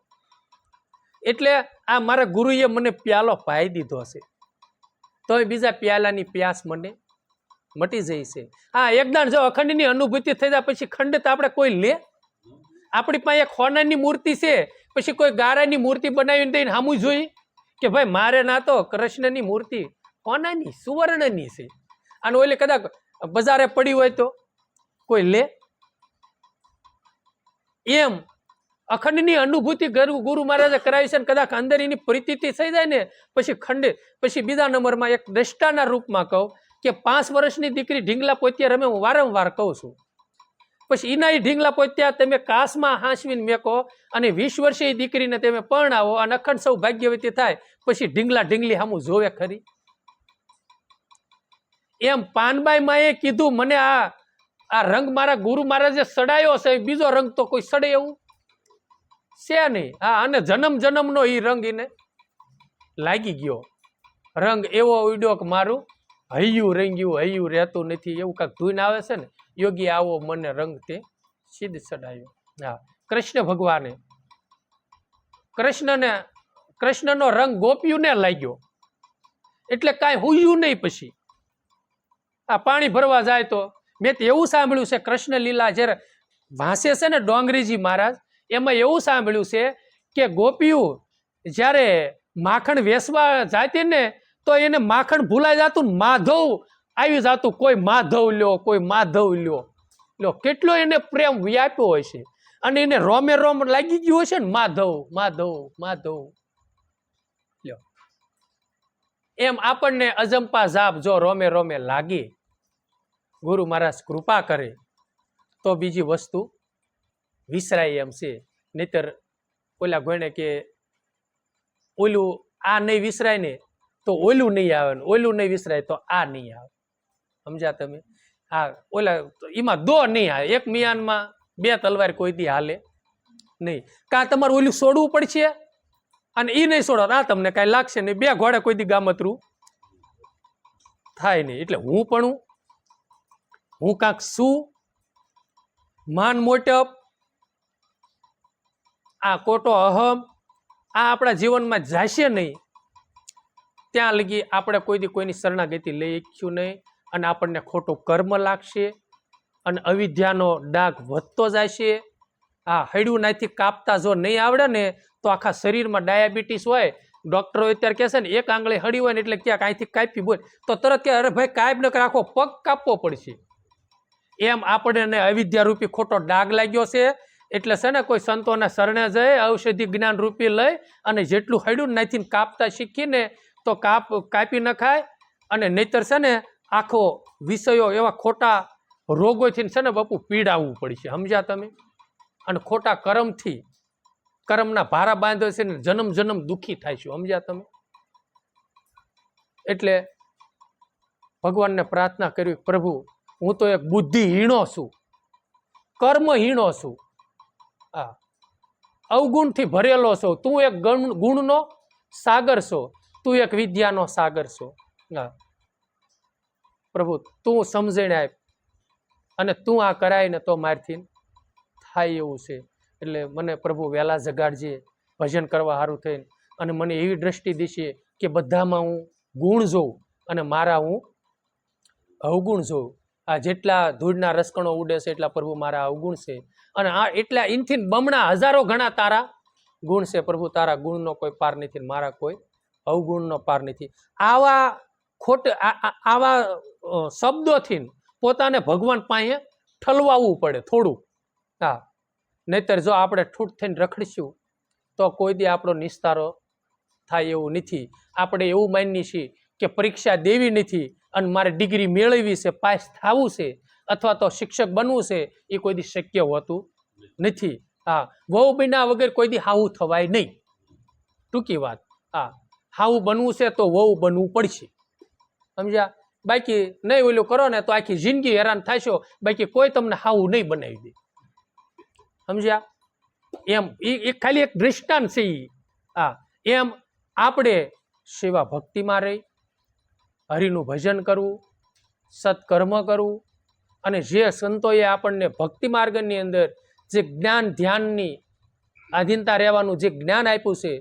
એટલે આ મારા ગુરુએ મને પ્યાલો પાઈ દીધો છે, તો બીજા પ્યાલાની પ્યાસ મને મટી જાય છે. હા એકદમ જો અખંડની અનુભૂતિ થઈ જાય પછી ખંડિત આપણે કોઈ લે? આપણી પાસે એક હોનાની મૂર્તિ છે, પછી કોઈ ગારાની મૂર્તિ બનાવીને દઈને સામું જોઈ કે ભાઈ મારે ના તો કૃષ્ણની મૂર્તિ હોનાની સુવર્ણની છે, અને ઓલે કદાચ બજારે પડી હોય તો કોઈ લે? એમ અખંડની અનુભૂતિ ગુરુ મહારાજે કરાવી છે. કદાચ અંદર એની પરિસ્થિતિ થઈ જાય ને પછી ખંડિત. પછી બીજા નંબરમાં એક દ્રષ્ટાના રૂપમાં કહું કે 5 વર્ષની દીકરી ઢીંગલા પોતિયા રમે, હું વારંવાર કહું છું. પછી એના એ ઢીંગલા પોતિયા તમે કાસમાં હાંસવીને મેકો અને 20 વર્ષે દીકરીને તમે પરણાવો અને અખંડ સૌભાગ્યવતી થાય, પછી ઢીંગલા ઢીંગલી સામું જોવે ખરી? એમ પાનબાઈ માએ કીધું મને આ રંગ મારા ગુરુ મહારાજે સડાયો છે, બીજો રંગ તો કોઈ સડે એવું છે નહીં. હા અને જન્મ જન્મનો એ રંગ એને લાગી ગયો. રંગ એવો ઉડ્યો કે મારું હૈયું રંગ્યું હૈયું રહેતું નથી, એવું કાંઈક ધૂન આવે છે ને, યોગી આવો મને રંગ તે સિદ્ધ સડાયો. હા કૃષ્ણ ભગવાને કૃષ્ણનો રંગ ગોપીઓને લાગ્યો એટલે કાંઈ હુયું નહીં. પછી આ પાણી ભરવા જાય તો મેં તો એવું સાંભળ્યું છે કૃષ્ણ લીલા જ્યારે ભાસે છે ને ડોંગરીજી મહારાજ, એમાં એવું સાંભળ્યું છે કે ગોપીઓ જ્યારે માખણ વેસવા જાતી ને તો એને માખણ ભૂલાઈ જતું, માધવ આવી જતું, કોઈ માધવ લ્યો, કોઈ માધવ લ્યો. કેટલો એને પ્રેમ વ્યાપ્યો હોય છે, અને એને રોમે રોમ લાગી ગયું હશે ને માધવ માધવ માધવ લ્યો. એમ આપણને અજંપા જાપ જો રોમે રોમે લાગી, ગુરુ મહારાજ કૃપા કરે તો બીજી વસ્તુ વિસરાય એમ છે. નહીતર ઓલા ગોણે કે ઓલું આ નહીં વિસરાય ને તો ઓલું નહીં આવે, ને ઓલું નહીં વિસરાય તો આ નહીં આવે. સમજ્યા તમે? હા ઓલા એમાં દો નહીં આવે, એક મિયાનમાં 2 તલવાર કોઈ દી હાલે નહીં. કાં તમારે ઓલું છોડવું પડશે અને એ નહીં છોડો આ તમને કાંઈ લાગશે નહીં, 2 ઘોડે કોઈ દી ગામતરું થાય નહીં. એટલે હું કાંક શું માન મોટપ, આ કોટો અહમ આ આપણા જીવનમાં જશે નહીં ત્યાં લગી આપણે કોઈ દી કોઈની શરણાગતિ લઈ શક્યું નહીં, અને આપણને ખોટું કર્મ લાગશે અને અવિદ્યાનો ડાઘ વધતો જશે. આ હૈડું નાથી કાપતા જો નહીં આવડે ને તો આખા શરીરમાં ડાયાબિટીસ હોય. ડૉક્ટરો અત્યારે કહે છે ને એક આંગળી હળી હોય ને એટલે ક્યાંક અહીંથી કાપી બોલ તો તરત કે અરે ભાઈ કાંઈ ન રાખો, પગ કાપવો પડશે. એમ આપણને અવિદ્યા રૂપી ખોટો ડાઘ લાગ્યો છે. એટલે છે ને કોઈ સંતોના શરણે જઈ ઔષધિ જ્ઞાન રૂપી લઈ અને જેટલું હૈડું નાથી કાપતા શીખીને તો કાપી નખાય. અને નહીતર છે ને આખો વિષયો એવા ખોટા રોગોથી છે ને બાપુ પીડાવવું પડશે. સમજ્યા તમે? અને ખોટા કર્મથી કર્મના ભારા બાંધે છે ને જન્મ જન્મ દુઃખી થાય છે. સમજ્યા તમે? એટલે ભગવાનને પ્રાર્થના કરવી, પ્રભુ હું તો એક બુદ્ધિહીણો છું, કર્મહીણો છું, હા અવગુણથી ભરેલો છો, તું એક ગુણનો સાગર છો, તું એક વિદ્યાનો સાગર છો. હા પ્રભુ તું સમજણ આપ અને તું આ કરાય ને તો મારથી થાય એવું છે. એટલે મને પ્રભુ વહેલા જગાડજે ભજન કરવા સારું થઈને, અને મને એવી દ્રષ્ટિ દેશે કે બધામાં હું ગુણ જોઉં અને મારા હું અવગુણ જોઉં. આ જેટલા ધૂળના રસકણો ઉડે છે એટલા પ્રભુ મારા અવગુણ છે, અને આ એટલા ઇનથી બમણા હજારો ઘણા તારા ગુણ છે. પ્રભુ તારા ગુણનો કોઈ પાર નથી, મારા કોઈ અવગુણનો પાર નથી. આવા આવા શબ્દોથી પોતાને ભગવાન પાસે ઠલવાવું પડે થોડું. હા, નહીતર જો આપણે ઠૂઠ થઈને રખડીશું તો કોઈ દી આપણો નિસ્તારો થાય એવું નથી. આપણે એવું માનીએ છીએ કે પરીક્ષા દેવી નથી અને મારે ડિગ્રી મેળવવી છે, પાસ થવું છે અથવા તો શિક્ષક બનવું છે, એ કોઈ દી શક્ય હોતું નથી. હા, વહુ બન્યા વગર કોઈ દી હાવું થવાય નહીં. ટૂંકી વાત. હા, હાવું બનવું છે તો વહુ બનવું પડશે, સમજ્યા? બાકી નહીં ઓલું કરો ને તો આખી જિંદગી હેરાન થશો. બાકી કોઈ તમને હાવું નહીં બનાવી દે, સમજ્યા? એમ એ ખાલી એક દૃષ્ટાંત છે. હા, એમ આપણે સેવા ભક્તિમાં રહી, હરિનું ભજન કરવું, સત્કર્મ કરવું, અને જે સંતોએ આપણને ભક્તિ માર્ગની અંદર જે જ્ઞાન ધ્યાનની આધીનતા રહેવાનું જે જ્ઞાન આપ્યું છે,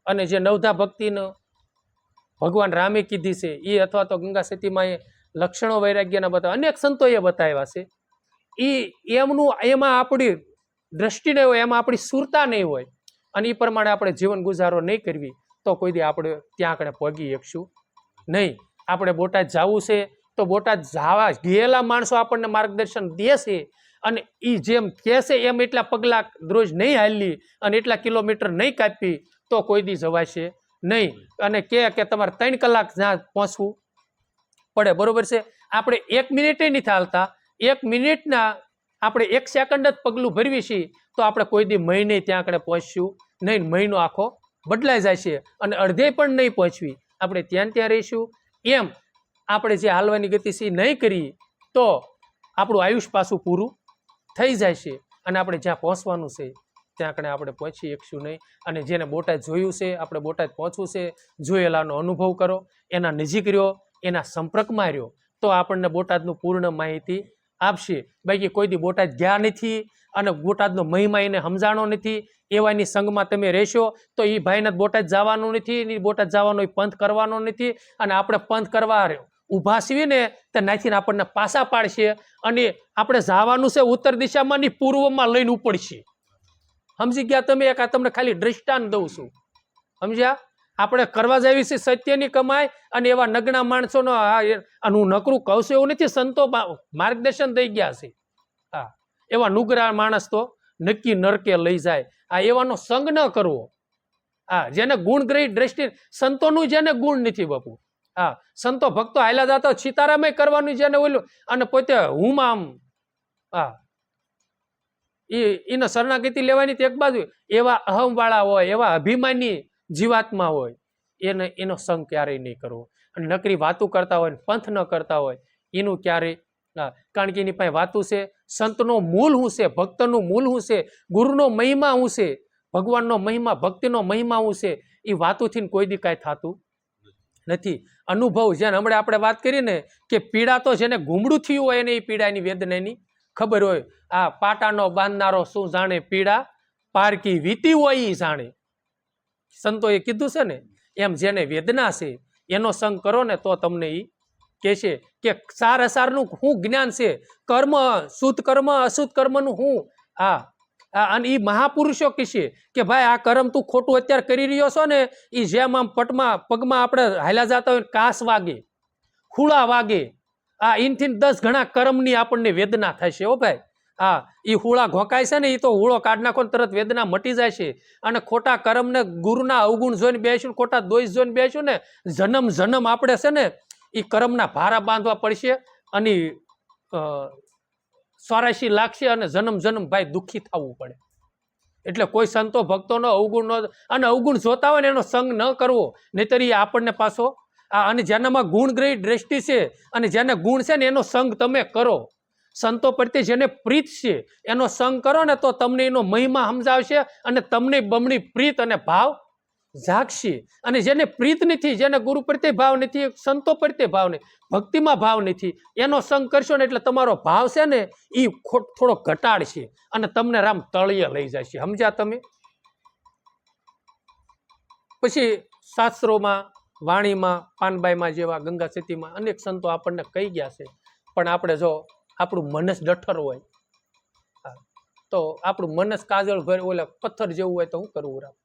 અને જે નવધા ભક્તિનો ભગવાન રામે કીધી છે એ, અથવા તો ગંગા સતીમાં એ લક્ષણો વૈરાગ્યના બતાવ્યા, અનેક સંતોએ બતાવ્યા છે. એમાં આપણી દ્રષ્ટિ નહીં હોય, એમાં આપણી સુરતા નહીં હોય, અને એ પ્રમાણે આપણે જીવન ગુજારો નહીં કરવી તો કોઈ દી આપણે ત્યાં આગળ પહોંચી શકશું નહીં. આપણે બોટાદ જવું છે તો બોટાદ જવા ગયેલા માણસો આપણને માર્ગદર્શન દે છે, અને એ જેમ કહે છે એમ એટલા પગલાં રોજ નહીં હાલી અને એટલા કિલોમીટર નહીં કાપી તો કોઈ દી જવાશે નહીં. અને કે તમારે 3 કલાક જ્યાં પહોંચવું પડે, બરોબર છે? આપણે 1 મિનિટે નથી હાલતા, 1 મિનિટના આપણે 1 સેકન્ડ જ પગલું ભરવી છીએ તો આપણે કોઈ દી મહિને ત્યાં આગળ પહોંચશું નહીં. મહિનો આખો બદલાઈ જાય છે અને અડધે પણ નહીં પહોંચવી, આપણે ત્યાં રહીશું. એમ આપણે જે હાલવાની ગતિ છે નહીં કરીએ તો આપણું આયુષ્ય પાછું પૂરું થઈ જાય છે, અને આપણે જ્યાં પહોંચવાનું છે ત્યાં આગળ આપણે પહોંચી શકશું નહીં. અને જેને બોટાદ જોયું છે, આપણે બોટાદ પહોંચવું છે, જોયેલાનો અનુભવ કરો, એના નજીક રહ્યો, એના સંપર્કમાં રહ્યો તો આપણને બોટાદનું પૂર્ણ માહિતી આપશે. બાકી કોઈ દી બોટાદ ગયા નથી અને બોટાદનો મહિમા એને સમજાણો નથી, એવાની સંઘમાં તમે રહેશો તો એ ભાઈને બોટાદ જવાનું નથી, એની બોટાદ જવાનો પંથ કરવાનો નથી. અને આપણે પંથ કરવા ઊભા છીએ ને તો નાખીને આપણને પાછા પાડશે, અને આપણે જવાનું છે ઉત્તર દિશામાં ની પૂર્વમાં લઈને ઉપડશે. સમજી ગયા તમે? એક આ તમને ખાલી દ્રષ્ટાંત દઉં છું, સમજ્યા? આપણે કરવા જઈએ છીએ સત્યની કમાઈ, અને એવા નગણા માણસોનો હું નકરું કહું છું એવું નથી, સંતો માર્ગદર્શન દઈ ગયા છે. હા, એવા નુગરા માણસ તો નક્કી નરકે લઈ જાય. આ એવાનો સંગ ન કરવો. હા, જેને ગુણગ્રહી દ્રષ્ટિ, સંતોનું જેને ગુણ નથી બાપુ. હા, સંતો ભક્તો હાલ્યા જતા સીતારામે કરવાનું જેને ઓલું, અને પોતે હું આમ હા એને શરણાગતિ લેવાની એક બાજુ, એવા અહમ વાળા હોય, એવા અભિમાની જીવાત્મા હોય, એનો સંગ ક્યારેય નહીં કરવો. અને નકરી વાતું કરતા હોય, પંથ ન કરતા હોય, એનું ક્યારેય, કારણ કે એની પાસે વાતું છે. સંતનો મૂળ શું છે, ભક્તનું મૂળ શું છે, ગુરુનો મહિમા શું છે, ભગવાનનો મહિમા, ભક્તિનો મહિમા શું છે, એ વાતુથી કોઈ દી કાંઈ થતું નથી. અનુભવ જેને હમણાં આપણે વાત કરી ને કે પીડા તો જેને ઘૂમડું થયું હોય એને એ પીડાની વેદનાની ખબર હોય. આ પાટાનો બાંધનારો શું જાણે પીડા, પારકી વીતી હોય એ જાણે. સંતોએ કીધું છે ને એમ, જેને વેદના છે એનો સંગ કરો ને તો તમને એ કહેશે કે સાર અસારનું શું જ્ઞાન છે, કર્મ, શુદ્ધ કર્મ, અશુદ્ધ કર્મનું શું. અને એ મહાપુરુષો કહેશે કે ભાઈ આ કર્મ તું ખોટું અત્યારે કરી રહ્યો છો ને, એ જેમ આમ પગમાં આપણે હાલ્યા જતા હોય કાસ વાગે, ખૂળા વાગે, એનથી 10 ગણા કર્મની આપણને વેદના થશે. હો ભાઈ, એ હુળા ઘોકાય છે ને, એ તો હુળો કાઢ નાખો ને તરત વેદના મટી જાય છે. અને ખોટા કર્મને ગુરુના અવગુણ જોઈને બેસીશું, ખોટા દોષ જોઈને બેસીશું ને, જન્મ આપણે છે ને એ કર્મના ભારા બાંધવા પડશે, અને 84 લાગશે, અને જન્મ ભાઈ દુઃખી થવું પડે. એટલે કોઈ સંતો ભક્તોનો અવગુણનો, અને અવગુણ જોતા હોય ને એનો સંગ ન કરવો, નહીતર એ આપણને પાછો અને જેનામાં ગુણગ્રહી દ્રષ્ટિ છે અને જેને ગુણ છે ને એનો સંગ તમે કરો. સંતો પ્રત્યે જેને પ્રીત છે એનો સંગ કરો ને તો તમને એનો મહિમા સમજાવશે, અને તમને બમણી પ્રીત અને ભાવ જાગશે. અને જેને પ્રીત નથી, જેને ગુરુ પ્રત્યે ભાવ નથી, સંતો પ્રત્યે ભાવ નથી, ભક્તિમાં ભાવ નથી, એનો સંગ કરશો ને એટલે તમારો ભાવ છે ને એ થોડો ઘટાડશે અને તમને રામ તળિયે લઈ જશે. સમજ્યા તમે? પછી શાસ્ત્રોમાં, વાણીમાં, પાનબાઈમાં જેવા ગંગા સતીમાં અનેક સંતો આપણને કહી ગયા છે, પણ આપણે જો આપણું મનસ ડઠર હોય તો આપણું મનસ કાજળ ભર ઓલા પથ્થર જેવું હોય તો શું કરવું રામ?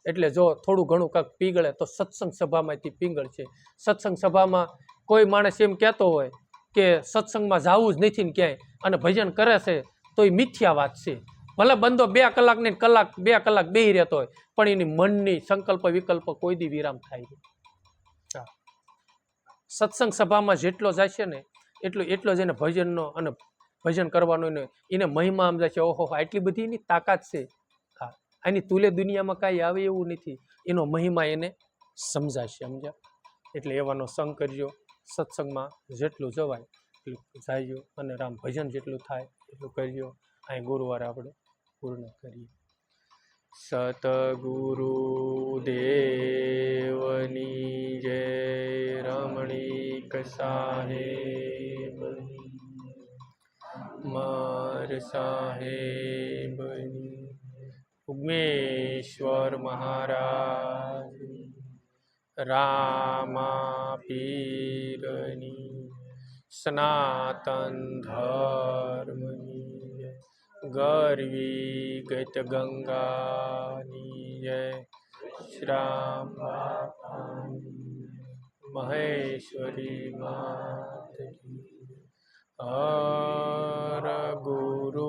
એટલે જો થોડું ઘણું કાંઈક પીગળે તો સત્સંગ સભામાંથી પીંગળ છે. સત્સંગ સભામાં કોઈ માણસ એમ કહેતો હોય કે સત્સંગમાં જવું જ નથી ને ક્યાંય અને ભજન કરે છે તો એ મિથ્યા વાત છે. ભલે બંદો 2 કલાકની 2 કલાક બેહી રહેતો હોય પણ એની મનની સંકલ્પ વિકલ્પ કોઈ દી વિરામ થાય નહીં. સત્સંગ સભામાં જેટલો જશે ને એટલો જ એને ભજનનો અને ભજન કરવાનો એને મહિમા આમ જશે. ઓહો, આટલી બધી એની તાકાત છે. હા, આની તુલે દુનિયામાં કાંઈ આવે એવું નથી. એનો મહિમા એને સમજાશે. સમજ્યા? એટલે એવાનો સંગ કરજો. સત્સંગમાં જેટલું જવાય એટલું જાયજો અને રામ ભજન જેટલું થાય એટલું કરજો. અહીં ગુરુવારે આપણે પૂર્ણ કરીએ. સતગુરુ દેવની જય. રમણીક સાહેબ મર સાહેબની, ઉગ્મેશ્વર મહારાજ, રામા પીરની, સનાતન ધર્મની, ગરવી ગત ગંગાની જય. શ્રામ મહેશ્વરી માત કી. હર ગુરુ